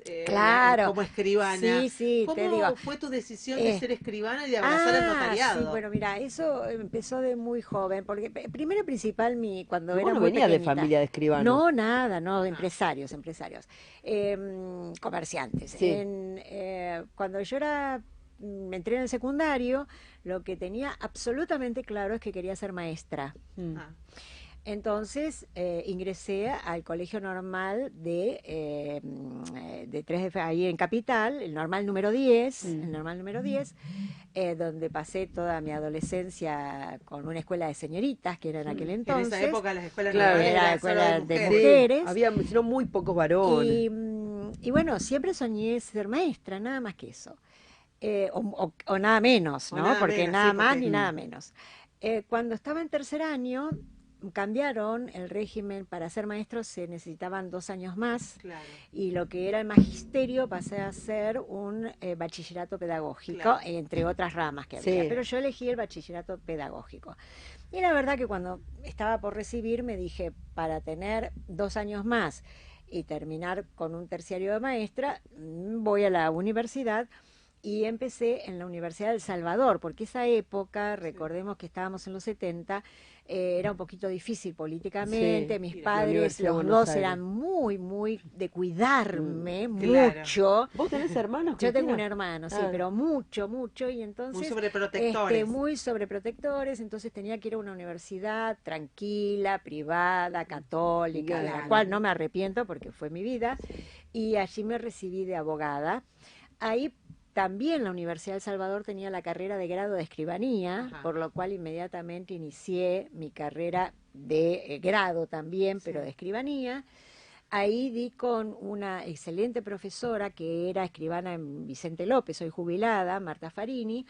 como escribana? Sí, ¿Cómo te digo, fue tu decisión de ser escribana y de abrazar el notariado? Sí, bueno, mira, eso empezó de muy joven, porque primero y principal, cuando era no muy venía pequeñita, de familia de escribanos. No, nada, no, empresarios, comerciantes. Sí. Cuando yo entré en el secundario, lo que tenía absolutamente claro es que quería ser maestra. Entonces ingresé al colegio normal de 3 de ahí en Capital, el normal número 10, donde pasé toda mi adolescencia con una escuela de señoritas, que era en aquel entonces. En esa época las escuelas era escuela de mujeres. Sí, había muy pocos varones. Y bueno, siempre soñé ser maestra, nada más que eso. O nada menos, ¿no? Porque nada más ni nada menos. Cuando estaba en tercer año, cambiaron el régimen. Para ser maestro se necesitaban 2 años más, y lo que era el magisterio pasé a ser un bachillerato pedagógico, entre otras ramas que había, pero yo elegí el bachillerato pedagógico. Y la verdad que cuando estaba por recibir me dije, para tener 2 años más y terminar con un terciario de maestra, voy a la universidad. Y empecé en la Universidad del Salvador, porque esa época, recordemos que estábamos en los 70, era un poquito difícil políticamente. Mis padres, los dos, eran muy de cuidarme, mucho. ¿Vos tenés hermanos, Yo tengo un hermano, pero mucho, y entonces... Muy sobreprotectores. Muy sobreprotectores, entonces tenía que ir a una universidad tranquila, privada, católica, de la cual no me arrepiento porque fue mi vida, y allí me recibí de abogada. Ahí también la Universidad del Salvador tenía la carrera de grado de escribanía, por lo cual inmediatamente inicié mi carrera de grado también, pero de escribanía. Ahí di con una excelente profesora que era escribana en Vicente López, hoy jubilada, Marta Farini,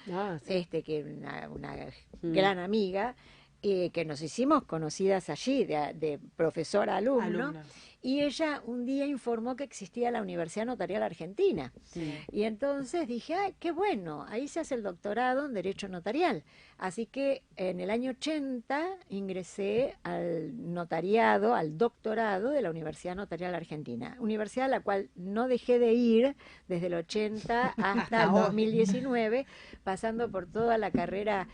que una gran amiga, que nos hicimos conocidas allí, de profesora a alumno. Y ella un día informó que existía la Universidad Notarial Argentina. Y entonces dije, ¡ay, qué bueno! Ahí se hace el doctorado en Derecho Notarial. Así que en el año 80 ingresé al notariado, al doctorado de la Universidad Notarial Argentina. Universidad a la cual no dejé de ir desde el 80 hasta el 2019, pasando por toda la carrera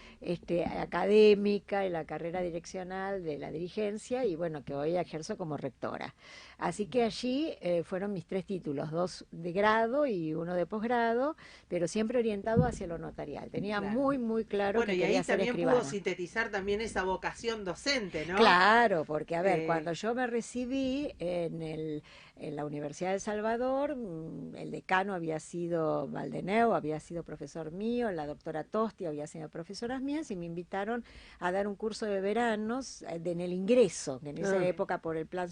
académica y la carrera direccional de la dirigencia, y bueno, que hoy ejerzo como rectora. Así que allí fueron mis 3 títulos, 2 de grado y 1 de posgrado, pero siempre orientado hacia lo notarial. Tenía muy claro que quería ser escribana. También pudo sintetizar también esa vocación docente, ¿no? Claro, porque a ver, cuando yo me recibí en la Universidad de El Salvador, el decano había sido Valdeneu, había sido profesor mío, la doctora Tosti había sido profesoras mías, y me invitaron a dar un curso de veranos en el ingreso, que en esa época por el plan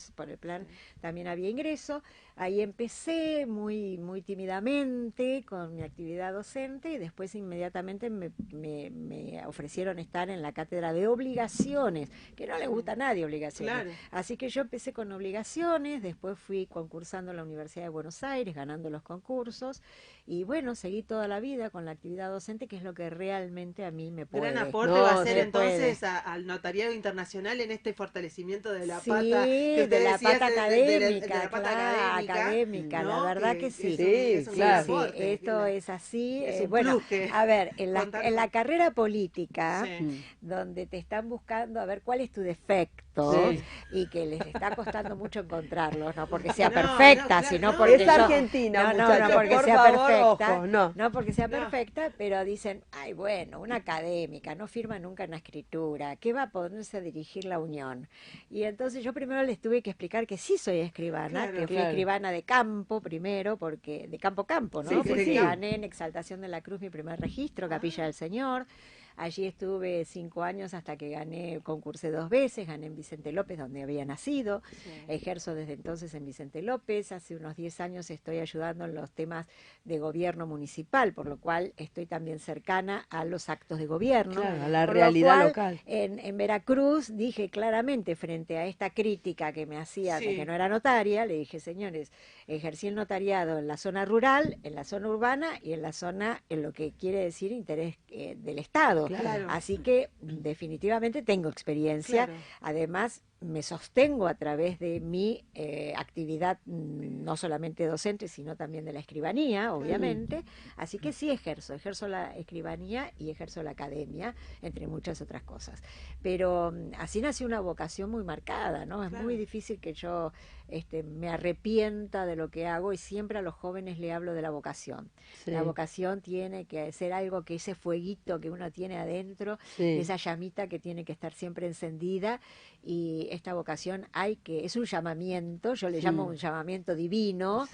también había ingreso. Ahí empecé muy tímidamente con mi actividad docente, y después inmediatamente me ofrecieron estar en la cátedra de obligaciones, que no le gusta a nadie obligaciones. Así que yo empecé con obligaciones, después fui concursando en la Universidad de Buenos Aires, ganando los concursos, y bueno, seguí toda la vida con la actividad docente, que es lo que realmente a mí me puede. Gran aporte va a ser entonces al notariado internacional en este fortalecimiento de la pata, que de la pata académica, de la pata académica, ¿no? La verdad que sí. Esto es así. Bueno, a ver, en la carrera política, donde te están buscando a ver cuál es tu defecto, y que les está costando mucho encontrarlos, no porque sea perfecta, sino porque es Argentina, no porque por sea favor, perfecta, ojo, no porque sea perfecta, pero dicen, ay, bueno, una académica no firma nunca una escritura, ¿qué va a ponerse a dirigir la Unión? Y entonces yo primero les tuve que explicar que sí soy escribana, que fui escribana de campo primero, porque de campo, ¿no? Porque gané en Exaltación de la Cruz mi primer registro, Capilla del Señor. Allí estuve 5 años hasta que concursé 2 veces, gané en Vicente López, donde había nacido, ejerzo desde entonces en Vicente López, hace unos 10 años estoy ayudando en los temas de gobierno municipal, por lo cual estoy también cercana a los actos de gobierno. Claro, a la realidad local. En Veracruz dije claramente frente a esta crítica que me hacía de que no era notaria, le dije, señores, ejercí el notariado en la zona rural, en la zona urbana y en la zona, en lo que quiere decir interés del Estado. Claro. Así que definitivamente tengo experiencia. Claro. Además, me sostengo a través de mi actividad, no solamente docente, sino también de la escribanía, obviamente. Así que sí ejerzo la escribanía y ejerzo la academia, entre muchas otras cosas. Pero así nació una vocación muy marcada, ¿no? Es muy difícil que yo me arrepienta de lo que hago, y siempre a los jóvenes le hablo de la vocación. La vocación tiene que ser algo, que ese fueguito que uno tiene adentro, esa llamita que tiene que estar siempre encendida, y esta vocación es un llamamiento, yo le llamo un llamamiento divino,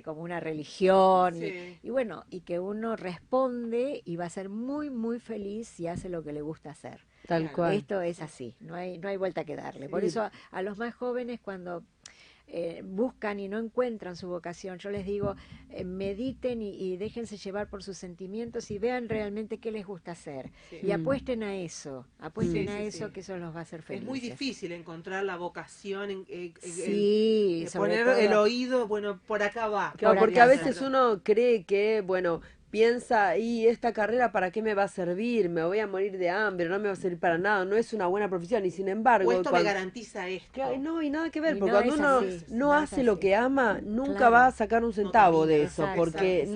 como una religión, y bueno, y que uno responde y va a ser muy, muy feliz si hace lo que le gusta hacer. Tal cual. Esto es así, no hay vuelta que darle. Por eso a los más jóvenes, cuando buscan y no encuentran su vocación, yo les digo, mediten y déjense llevar por sus sentimientos y vean realmente qué les gusta hacer, y apuesten a eso, que eso los va a hacer felices. Es muy difícil encontrar la vocación, poner el oído, bueno, por acá va. Claro, porque a veces uno cree que, bueno, piensa, y esta carrera para qué me va a servir, me voy a morir de hambre, no me va a servir para nada, no es una buena profesión, y sin embargo... O esto me garantiza esto. Claro, no, y nada que ver, porque cuando uno no hace lo que ama, nunca va a sacar un centavo de eso, porque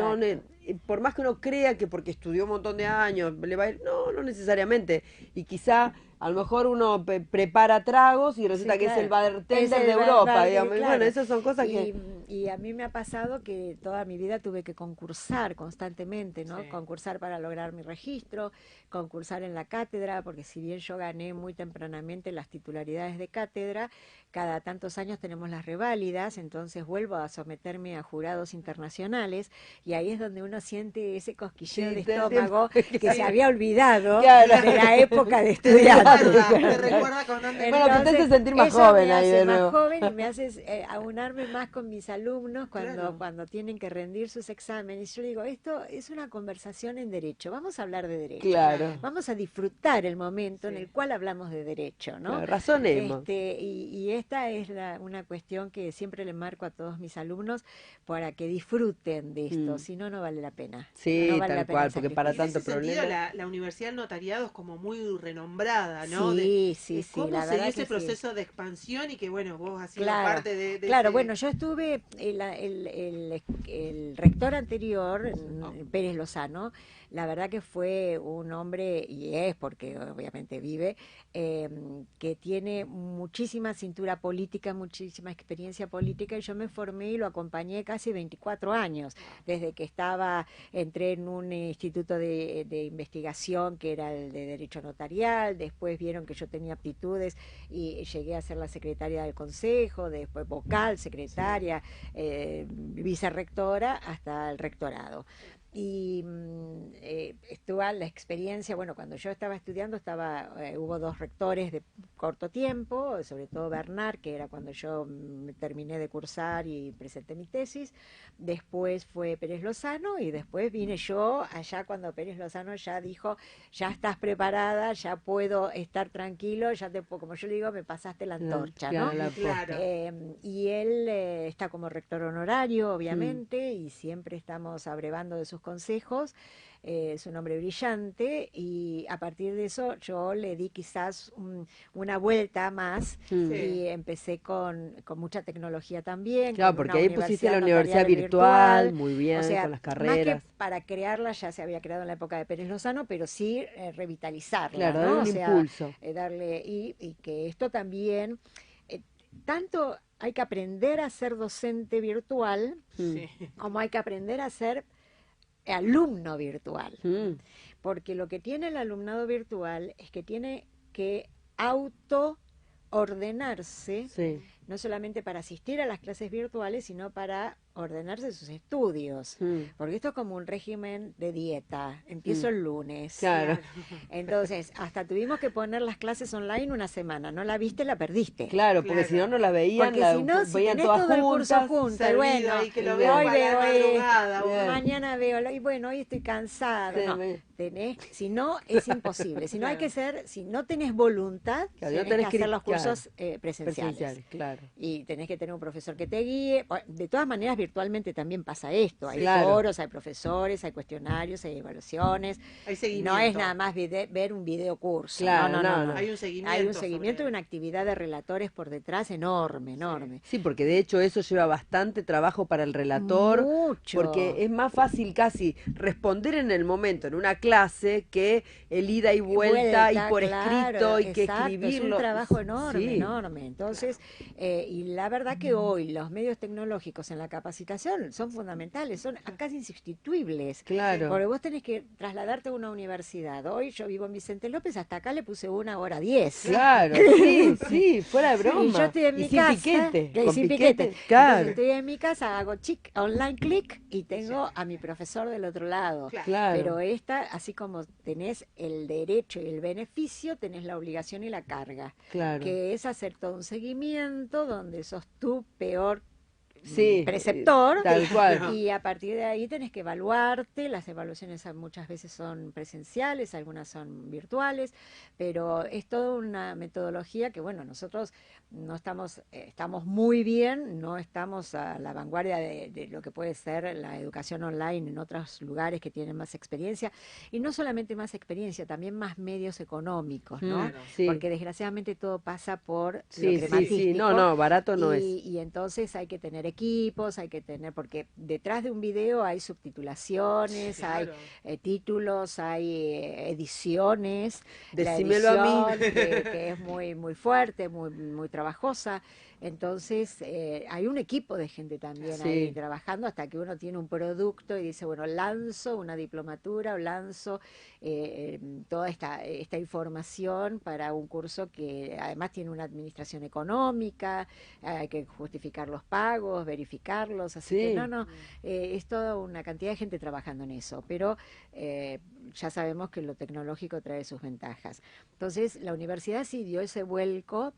por más que uno crea que porque estudió un montón de años le va a ir, no necesariamente, y quizá a lo mejor uno prepara tragos y resulta que es el bartender de Europa, digamos. Claro. Bueno, esas son cosas que... Y a mí me ha pasado que toda mi vida tuve que concursar constantemente, ¿no? Concursar para lograr mi registro, concursar en la cátedra, porque si bien yo gané muy tempranamente las titularidades de cátedra, cada tantos años tenemos las reválidas, entonces vuelvo a someterme a jurados internacionales, y ahí es donde uno siente ese cosquilleo de estómago que se había olvidado de la época de estudiante. Te recuerda constantemente. Bueno, te hace sentir más joven ahí de nuevo. Más joven, y me hace aunarme más con mis alumnos cuando tienen que rendir sus exámenes. Yo digo, esto es una conversación en derecho, vamos a hablar de derecho. Claro. Vamos a disfrutar el momento en el cual hablamos de derecho, ¿no? Claro, razonemos. Y esta es una cuestión que siempre le marco a todos mis alumnos para que disfruten de esto, si no, no vale la pena. Sí, no vale tal cual, porque para tanto problema. La Universidad del Notariado es como muy renombrada, ¿no? Sí, ¿Cómo se dio ese proceso de expansión, y que, bueno, vos has sido parte de Claro, bueno, yo estuve, el rector anterior, Pérez Lozano, la verdad que fue un hombre, y es porque obviamente vive, que tiene muchísima cintura política, muchísima experiencia política, y yo me formé y lo acompañé casi 24 años, desde que entré en un instituto de investigación que era el de Derecho Notarial, después vieron que yo tenía aptitudes y llegué a ser la secretaria del consejo, después vocal, secretaria, vicerrectora, hasta el rectorado. Y estuvo la experiencia, bueno, cuando yo estaba estudiando hubo 2 rectores de corto tiempo, sobre todo Bernard, que era cuando yo terminé de cursar y presenté mi tesis, después fue Pérez Lozano, y después vine yo allá cuando Pérez Lozano ya dijo, ya estás preparada, ya puedo estar tranquilo, como yo le digo, me pasaste la antorcha, ¿no? Claro. Y él está como rector honorario, obviamente, y siempre estamos abrevando de sus consejos, es un hombre brillante, y a partir de eso yo le di quizás una vuelta más, y empecé con mucha tecnología también. Claro, porque ahí pusiste la universidad virtual, muy bien, o sea, con las carreras. Más que para crearla, ya se había creado en la época de Pérez Lozano, pero sí revitalizarla, claro, ¿no? darle un impulso. Darle, y que esto también, tanto hay que aprender a ser docente virtual, como hay que aprender a ser alumno virtual, porque lo que tiene el alumnado virtual es que tiene que ordenarse, no solamente para asistir a las clases virtuales, sino para ordenarse sus estudios, porque esto es como un régimen de dieta, empiezo el lunes. Claro. Entonces, hasta tuvimos que poner las clases online una semana, no la viste, la perdiste. Claro, porque si no, no la veían, porque si no, si veían tenés todas todo el curso juntas. junto, y bueno, que lo hoy veo veo esto, mañana veo, y bueno, hoy estoy cansado. No, tenés, si no, es imposible. Si no hay que ser, si no tenés voluntad, tenés que hacer los cursos presenciales. Claro. Y tenés que tener un profesor que te guíe. De todas maneras, virtualmente también pasa esto. Hay foros, hay profesores, hay cuestionarios, hay evaluaciones. Hay seguimiento. No es nada más ver un video curso. Claro, no. Hay un seguimiento. Hay un seguimiento y una actividad de relatores por detrás enorme. Sí, porque de hecho eso lleva bastante trabajo para el relator. Mucho. Porque es más fácil casi responder en el momento, en una clase, que el ida y vuelta y por escrito y que escribirlo. Es un trabajo enorme. Entonces, y la verdad que hoy los medios tecnológicos en la capacitación son fundamentales, son casi insustituibles. Claro. Porque vos tenés que trasladarte a una universidad. Hoy yo vivo en Vicente López, hasta acá le puse 1:10. Claro, sí, fuera de broma. Y yo estoy en mi casa. Sin piquete. Claro. Entonces estoy en mi casa, hago online clic y tengo a mi profesor del otro lado. Claro. Pero así como tenés el derecho y el beneficio, tenés la obligación y la carga. Claro. Que es hacer todo un seguimiento donde sos tú peor preceptor, tal cual. Y a partir de ahí tenés que evaluarte. Las evaluaciones muchas veces son presenciales, algunas son virtuales, pero es toda una metodología que, bueno, nosotros no estamos muy bien, no estamos a la vanguardia de lo que puede ser la educación online en otros lugares que tienen más experiencia, y no solamente más experiencia, también más medios económicos, ¿no? Porque desgraciadamente todo pasa por lo crematístico. No, barato no es. Y entonces hay que tener equipos, hay que tener, porque detrás de un video hay subtitulaciones, hay títulos, hay ediciones. Decímelo a mí. Que es muy, muy fuerte, muy trabajosa. Entonces hay un equipo de gente también ahí trabajando hasta que uno tiene un producto y dice, bueno, lanzo una diplomatura o lanzo toda esta información para un curso que además tiene una administración económica, hay que justificar los pagos, verificarlos, así que es toda una cantidad de gente trabajando en eso, pero ya sabemos que lo tecnológico trae sus ventajas. Entonces la universidad sí dio ese vuelco,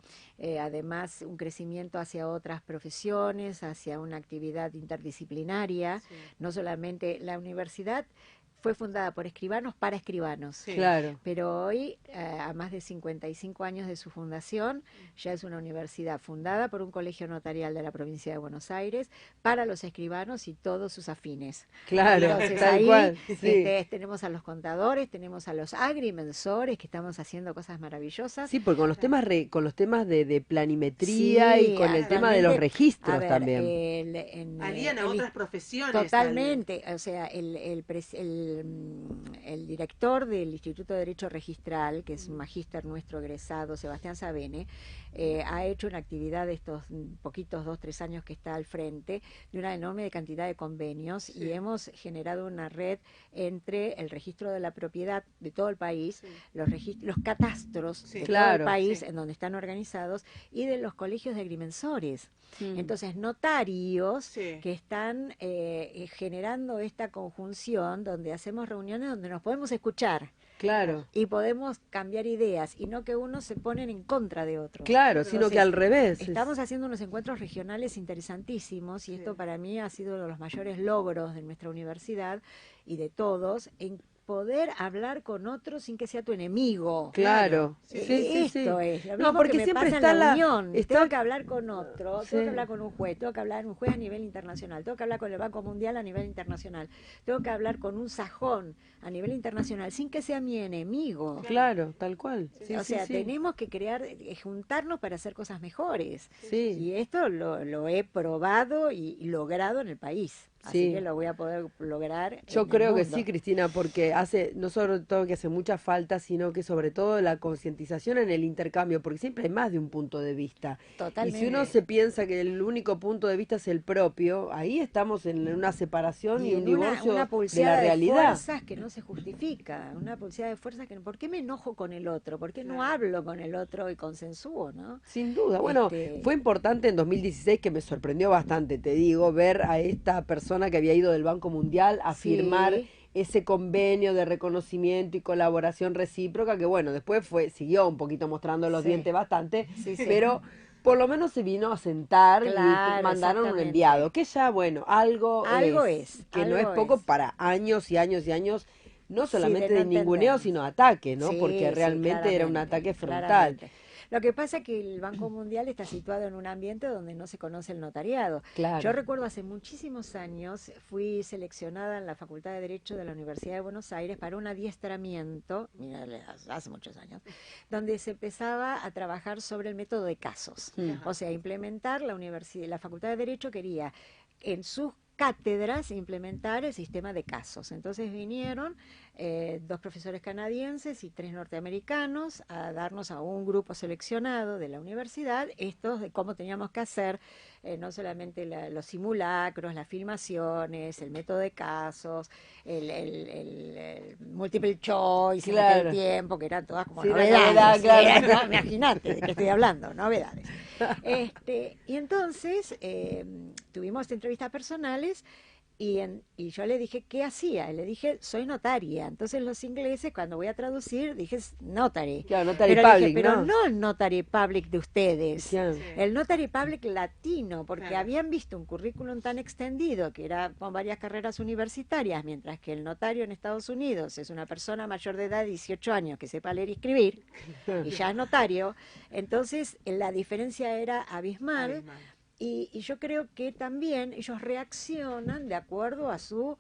además un crecimiento hacia otras profesiones, hacia una actividad interdisciplinaria, no solamente la universidad fue fundada por escribanos para escribanos. Claro. Pero hoy, a más de 55 años de su fundación, ya es una universidad fundada por un colegio notarial de la provincia de Buenos Aires para los escribanos y todos sus afines. Claro, entonces tal ahí cual. Tenemos a los contadores, tenemos a los agrimensores que estamos haciendo cosas maravillosas. Sí, porque con los temas de planimetría y con el tema de los registros también. Alían a otras profesiones. Totalmente. O sea, el director del Instituto de Derecho Registral, que es un magíster nuestro egresado, Sebastián Sabene, ha hecho una actividad de estos poquitos 2-3 años que está al frente, de una enorme cantidad de convenios, y hemos generado una red entre el registro de la propiedad de todo el país, los catastros de todo el país en donde están organizados, y de los colegios de agrimensores. Entonces, notarios que están generando esta conjunción donde hacemos reuniones donde nos podemos escuchar. Claro. Y podemos cambiar ideas, y no que unos se ponen en contra de otros. Claro, sino que al revés. Estamos haciendo unos encuentros regionales interesantísimos, y esto para mí ha sido uno de los mayores logros de nuestra universidad y de todos, en poder hablar con otros sin que sea tu enemigo. Claro. Esto es. Lo mismo no, porque que me siempre pasa está en la unión. está... Tengo que hablar con otro, tengo que hablar con un juez, tengo que hablar con un juez a nivel internacional, tengo que hablar con el Banco Mundial a nivel internacional, tengo que hablar con un sajón a nivel internacional sin que sea mi enemigo. Claro, tal cual. O sea, tenemos que juntarnos para hacer cosas mejores. Sí. Y esto lo he probado y logrado en el país. Así que lo voy a poder lograr. Yo creo que sí, Cristina, porque no solo todo que hace mucha falta, sino que sobre todo la concientización en el intercambio, porque siempre hay más de un punto de vista. Totalmente. Y si uno se piensa que el único punto de vista es el propio, ahí estamos en una separación y un divorcio una de la realidad. De fuerzas que no se justifica, una pulseada de fuerzas que ¿por qué me enojo con el otro? ¿Por qué no hablo con el otro y consensúo, no? Sin duda. Bueno, fue importante en 2016 que me sorprendió bastante, te digo, ver a esta persona que había ido del Banco Mundial a firmar ese convenio de reconocimiento y colaboración recíproca que bueno, después siguió un poquito mostrando los dientes bastante, pero por lo menos se vino a sentar y mandaron un enviado, que ya bueno, algo es que no es poco para años y años y años, no solamente de ninguneo, sino ataque, ¿no? Porque realmente era un ataque frontal. Lo que pasa es que el Banco Mundial está situado en un ambiente donde no se conoce el notariado. Claro. Yo recuerdo hace muchísimos años, fui seleccionada en la Facultad de Derecho de la Universidad de Buenos Aires para un adiestramiento, mira, hace muchos años, donde se empezaba a trabajar sobre el método de casos. O sea, implementar la Facultad de Derecho quería en sus cátedras implementar el sistema de casos. Entonces vinieron 2 profesores canadienses y 3 norteamericanos a darnos a un grupo seleccionado de la universidad estos de cómo teníamos que hacer no solamente los simulacros, las filmaciones, el método de casos, el multiple choice en aquel tiempo, que eran todas como novedades. Claro. Imagínate de qué estoy hablando, novedades. Y entonces tuvimos entrevistas personales y yo le dije, ¿qué hacía? Le dije, soy notaria. Entonces los ingleses, cuando voy a traducir, dije, notary. Claro, notary public, pero no el notary public de ustedes, sí. El notary public latino, porque habían visto un currículum tan extendido, que era con varias carreras universitarias, mientras que el notario en Estados Unidos es una persona mayor de edad, 18 años, que sepa leer y escribir, y ya es notario. Entonces la diferencia era abismal. Y yo creo que también ellos reaccionan de acuerdo a sus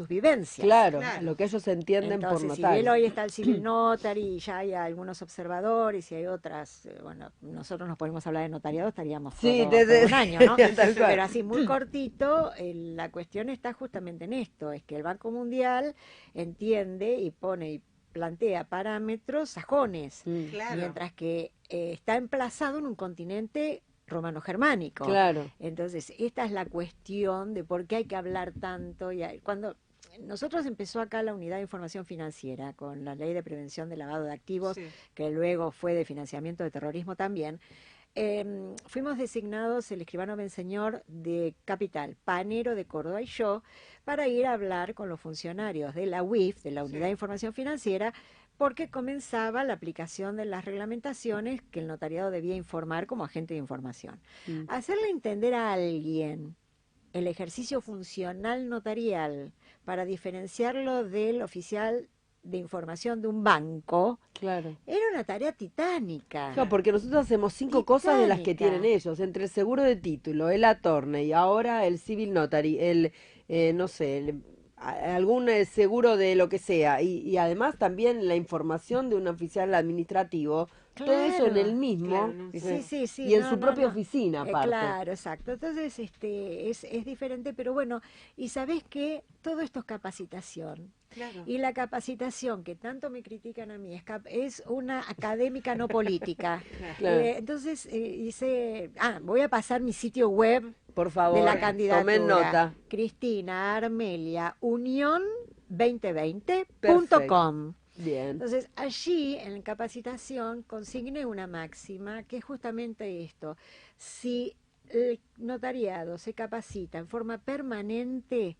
vivencias. Claro, a lo que ellos entienden. Entonces, por notario. Si bien hoy está el civil notary y ya hay algunos observadores y hay otras, bueno, nosotros nos podemos hablar de notariado, estaríamos todo un año, ¿no? Pero así muy cortito, la cuestión está justamente en esto, es que el Banco Mundial entiende y pone y plantea parámetros sajones, mientras que está emplazado en un continente romano-germánico. Claro. Entonces, esta es la cuestión de por qué hay que hablar tanto. Cuando nosotros empezó acá la Unidad de Información Financiera, con la Ley de Prevención de Lavado de Activos, que luego fue de financiamiento de terrorismo también, fuimos designados el escribano Benseñor de Capital, Panero de Córdoba y yo, para ir a hablar con los funcionarios de la UIF, de la Unidad de Información Financiera, porque comenzaba la aplicación de las reglamentaciones que el notariado debía informar como agente de información. Hacerle entender a alguien el ejercicio funcional notarial para diferenciarlo del oficial de información de un banco, era una tarea titánica. Claro, porque nosotros hacemos 5 cosas de las que tienen ellos, entre el seguro de título, el attorney, ahora el civil notary, no sé, algún seguro de lo que sea, y además también la información de un oficial administrativo, todo eso en el mismo, y en su propia oficina aparte. Claro, exacto. Entonces es diferente, pero bueno, y sabés que todo esto es capacitación. Y la capacitación que tanto me critican a mí es una académica no política. Entonces voy a pasar mi sitio web, por favor, de la candidatura. Tomen nota. Cristina Armelia Unión 2020.com. Bien. Entonces, allí en capacitación consigné una máxima que es justamente esto: si el notariado se capacita en forma permanente,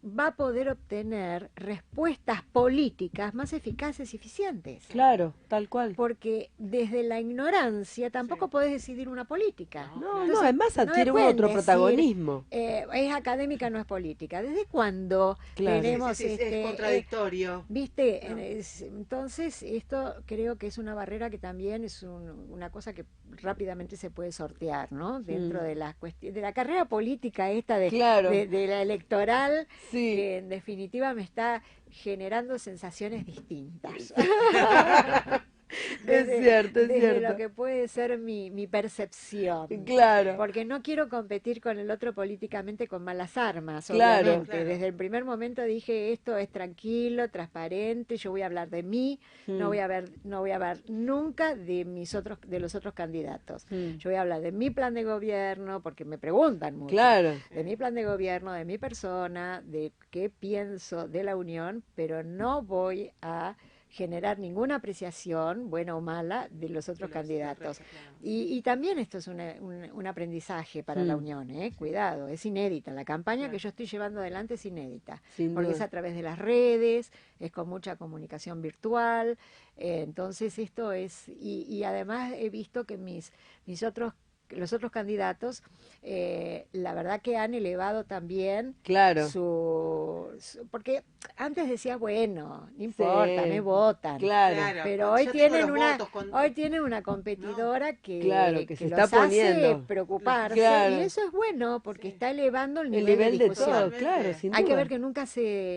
va a poder obtener respuestas políticas más eficaces y eficientes. Claro, tal cual. Porque desde la ignorancia tampoco podés decidir una política. No, además adquiere otro protagonismo. Es académica, no es política. ¿Desde cuándo tenemos es contradictorio? ¿Viste? Entonces, esto creo que es una barrera que también es una cosa que rápidamente se puede sortear, ¿no? Dentro de la de la carrera política esta de la electoral, que en definitiva me está generando sensaciones distintas. Es cierto, es desde cierto. lo que puede ser mi percepción. Claro, Porque no quiero competir con el otro políticamente con malas armas, claro. obviamente. Claro. Desde el primer momento dije, esto es tranquilo, transparente, yo voy a hablar de mí, no voy a ver, no voy a hablar nunca de los otros candidatos. Yo voy a hablar de mi plan de gobierno, porque me preguntan mucho, Claro. de mi plan de gobierno, de mi persona, de qué pienso de la Unión, pero no voy a generar ninguna apreciación, buena o mala, de los otros candidatos. Y también esto es un aprendizaje para la Unión, cuidado, es inédita. La campaña que yo estoy llevando adelante es inédita, Sin porque duda. es a través de las redes, es con mucha comunicación virtual, entonces esto es, y además he visto que los otros candidatos, la verdad que han elevado también Claro. porque antes decía, bueno, no importa, Sí. me votan. Claro. Pero ya tengo los votos hoy tienen una competidora Claro, que se los está hace poniendo. preocuparse, Claro. y eso es bueno porque está elevando el El nivel de nivel de discusión. todo, claro, sin Hay duda. que ver que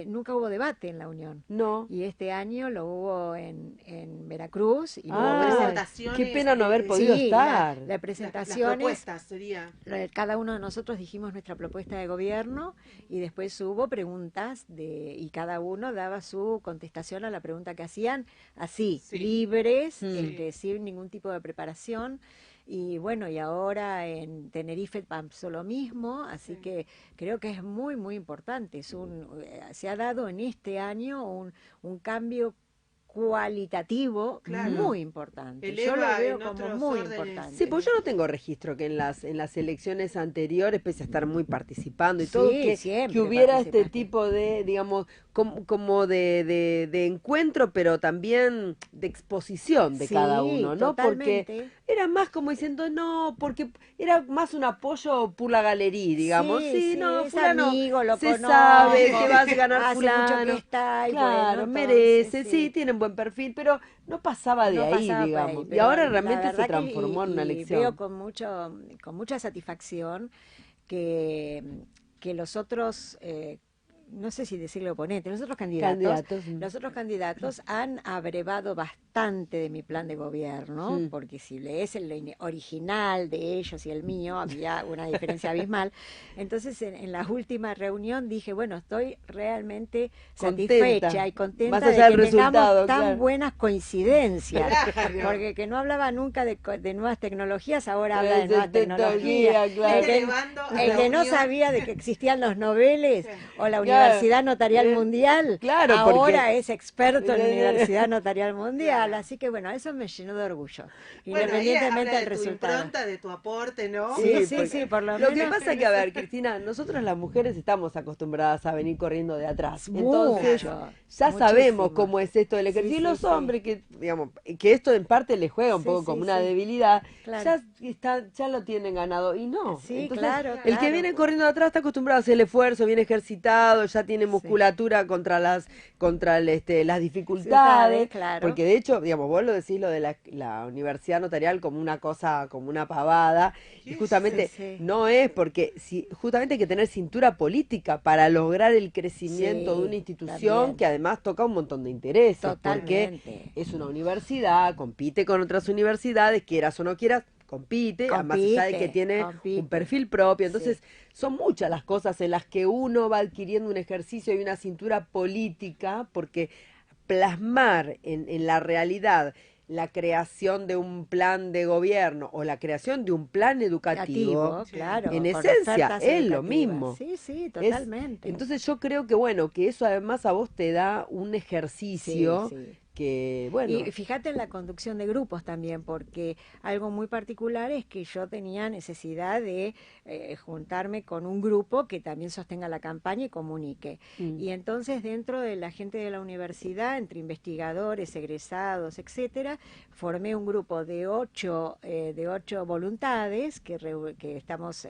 nunca hubo debate en la Unión. No. Y este año lo hubo en Veracruz. Y presentaciones, qué pena no haber podido sí, estar. la las presentaciones, propuestas sería. cada uno de nosotros dijimos nuestra propuesta de gobierno y después hubo preguntas y cada uno daba su contestación a la pregunta que hacían, así, libres, sin ningún tipo de preparación. Y bueno, y ahora en Tenerife pasó lo mismo, así que creo que es muy, muy importante. Se ha dado en este año un cambio cualitativo muy importante. Yo lo veo como muy importante. Sí, pues yo no tengo registro que en las elecciones anteriores, pese a estar muy participando y todo, que hubiera este tipo de, digamos, como de encuentro, pero también de exposición de cada uno, ¿no? Totalmente. Porque era más como diciendo, no, porque era más un apoyo por la galería, digamos. Sí, no, es fulano amigo, lo se conozco, sabe que va a ganar hace fulano. mucho que está, y claro, bueno, merece, entonces, sí, tienen buen perfil, pero no pasaba de ahí, pasaba por digamos. ahí, Y ahora la realmente se verdad transformó en una y elección. veo con mucha satisfacción que, que los otros, no sé si decirle oponentes, los otros candidatos han abrevado bastante de mi plan de gobierno, porque si lees el original de ellos y el mío, había una diferencia abismal. Entonces, en la última reunión dije, bueno, estoy realmente satisfecha y contenta más allá de que tengamos tan claro. buenas coincidencias, porque que no hablaba nunca de nuevas tecnologías, ahora habla de nuevas tecnologías. Claro. El que no sabía de que existían los noveles o la Universidad Notarial Mundial, claro, ahora es experto en la Universidad Notarial Mundial, así que bueno, eso me llenó de orgullo, independientemente del resultado. Impronta, de tu aporte, ¿no? Sí, por lo menos. Lo que pasa es que, a ver, Cristina, nosotros las mujeres estamos acostumbradas a venir corriendo de atrás. Entonces, ya sabemos cómo es esto del ejercicio. Y los hombres, que digamos, que esto en parte les juega un poco como una debilidad, ya lo tienen ganado. Y no. Entonces, el que viene corriendo de atrás está acostumbrado a hacer el esfuerzo, viene ejercitado, ya tiene musculatura contra las dificultades, porque de hecho, digamos, vos lo decís lo de la universidad notarial como una cosa, como una pavada, y justamente no es, porque justamente hay que tener cintura política para lograr el crecimiento de una institución que además toca un montón de intereses, porque es una universidad, compite con otras universidades, quieras o no quieras, compite, más allá de que tiene un perfil propio. Entonces, son muchas las cosas en las que uno va adquiriendo un ejercicio y una cintura política, porque plasmar en la realidad la creación de un plan de gobierno o la creación de un plan educativo, en esencia es lo mismo. Sí, totalmente. Entonces yo creo que, bueno, que eso además a vos te da un ejercicio que, bueno. Y fíjate en la conducción de grupos también, porque algo muy particular es que yo tenía necesidad de juntarme con un grupo que también sostenga la campaña y comunique. Y entonces dentro de la gente de la universidad, entre investigadores, egresados, etcétera, formé un grupo de 8 voluntades que estamos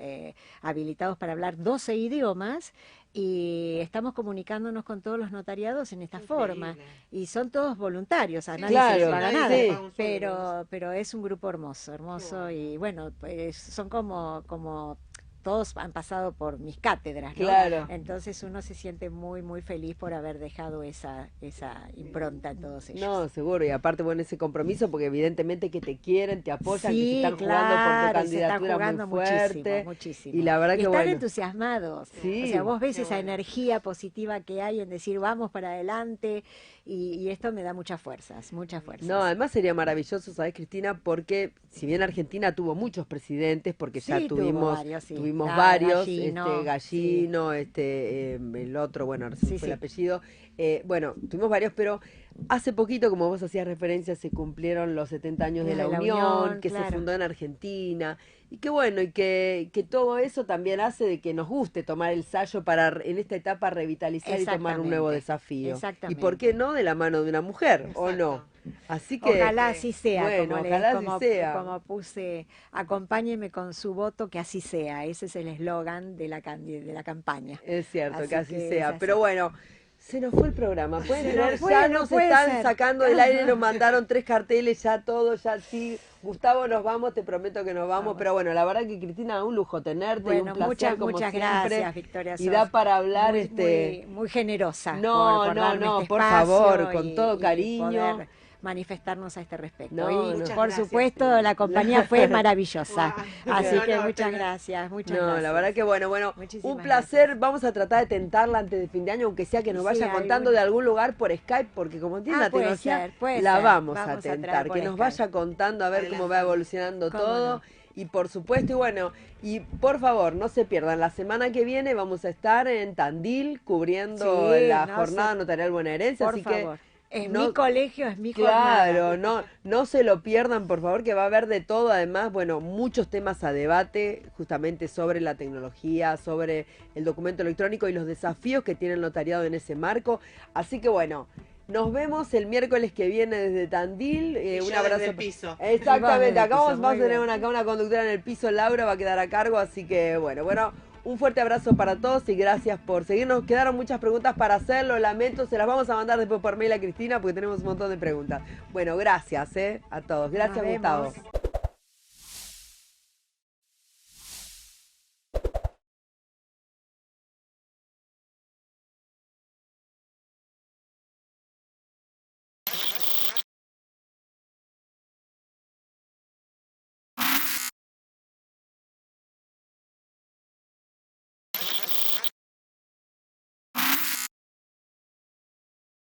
habilitados para hablar 12 idiomas, y estamos comunicándonos con todos los notariados en esta forma, y son todos voluntarios, a nadie se les paga nada, pero es un grupo hermoso, y bueno, pues son como todos han pasado por mis cátedras, ¿no? Claro. Entonces uno se siente muy, muy feliz por haber dejado esa impronta en todos ellos. No, seguro, y aparte, bueno, ese compromiso, porque evidentemente que te quieren, te apoyan, sí, que se están jugando por tu candidatura muy fuerte. Muchísimo. Y la verdad que están bueno. entusiasmados. Sí, o sea, vos ves esa bueno. energía positiva que hay en decir vamos para adelante, y esto me da muchas fuerzas, muchas fuerzas. No, además sería maravilloso, ¿sabes, Cristina? Porque si bien Argentina tuvo muchos presidentes, porque ya Sí, tuvimos varios, varios, Gallino, Gallino, el otro, bueno, ahora se me fue el sí. apellido, bueno, tuvimos varios, pero hace poquito, como vos hacías referencia, se cumplieron los 70 años de la Unión, que claro. se fundó en Argentina, y que bueno, y que todo eso también hace de que nos guste tomar el sallo para en esta etapa revitalizar y tomar un nuevo desafío. Exactamente. Y por qué no de la mano de una mujer, Exacto. ¿o no? Así que ojalá así sea, bueno, como, ojalá como, así sea. como puse, acompáñeme con su voto, que así sea. Ese es el eslogan de la campaña. Es cierto, Así que así que sea. es así. Pero bueno, se nos fue el programa. Pueden Se creer, nos fue, ya no nos puede están ser. sacando del aire, nos mandaron 3 carteles, ya todo, ya sí. Gustavo, nos vamos, te prometo que nos vamos. Pero bueno, la verdad que Cristina, un lujo tenerte, Bueno, un placer como muchas siempre. gracias, Victoria. Y da para hablar muy generosa. No, por no, darme no, este por espacio favor, con todo y cariño. poder manifestarnos a este respecto. No, y no. por Gracias. supuesto, la compañía fue maravillosa. Guau, Así no, que no, muchas pero- gracias, muchas No, gracias. la verdad que bueno, Muchísimas un placer. gracias. Vamos a tratar de tentarla antes de fin de año, aunque sea que nos Sí, vaya contando de algún lugar por Skype, porque como tiene la puede tecnología, ser, puede la ser. vamos a Vamos a traer tentar, por que nos Skype. vaya contando a ver cómo va Adelantando. evolucionando ¿Cómo todo. no? Y por supuesto, y bueno, y por favor, no se pierdan, la semana que viene vamos a estar en Tandil cubriendo Sí, la no jornada se- notarial bonaerense, Por así favor. que Es no- mi colegio, es mi claro, jornada. no se lo pierdan, por favor, que va a haber de todo. Además, bueno, muchos temas a debate, justamente sobre la tecnología, sobre el documento electrónico y los desafíos que tiene el notariado en ese marco. Así que bueno, nos vemos el miércoles que viene desde Tandil. Y Un yo abrazo. desde el piso. Exactamente, desde el acá piso, vamos a muy tener bien. acá una conductora en el piso, Laura va a quedar a cargo, así que bueno, un fuerte abrazo para todos y gracias por seguirnos. Quedaron muchas preguntas para hacerlo, lamento, se las vamos a mandar después por mail a Cristina porque tenemos un montón de preguntas. Bueno, gracias a todos. Gracias, Nos vemos. Gustavo.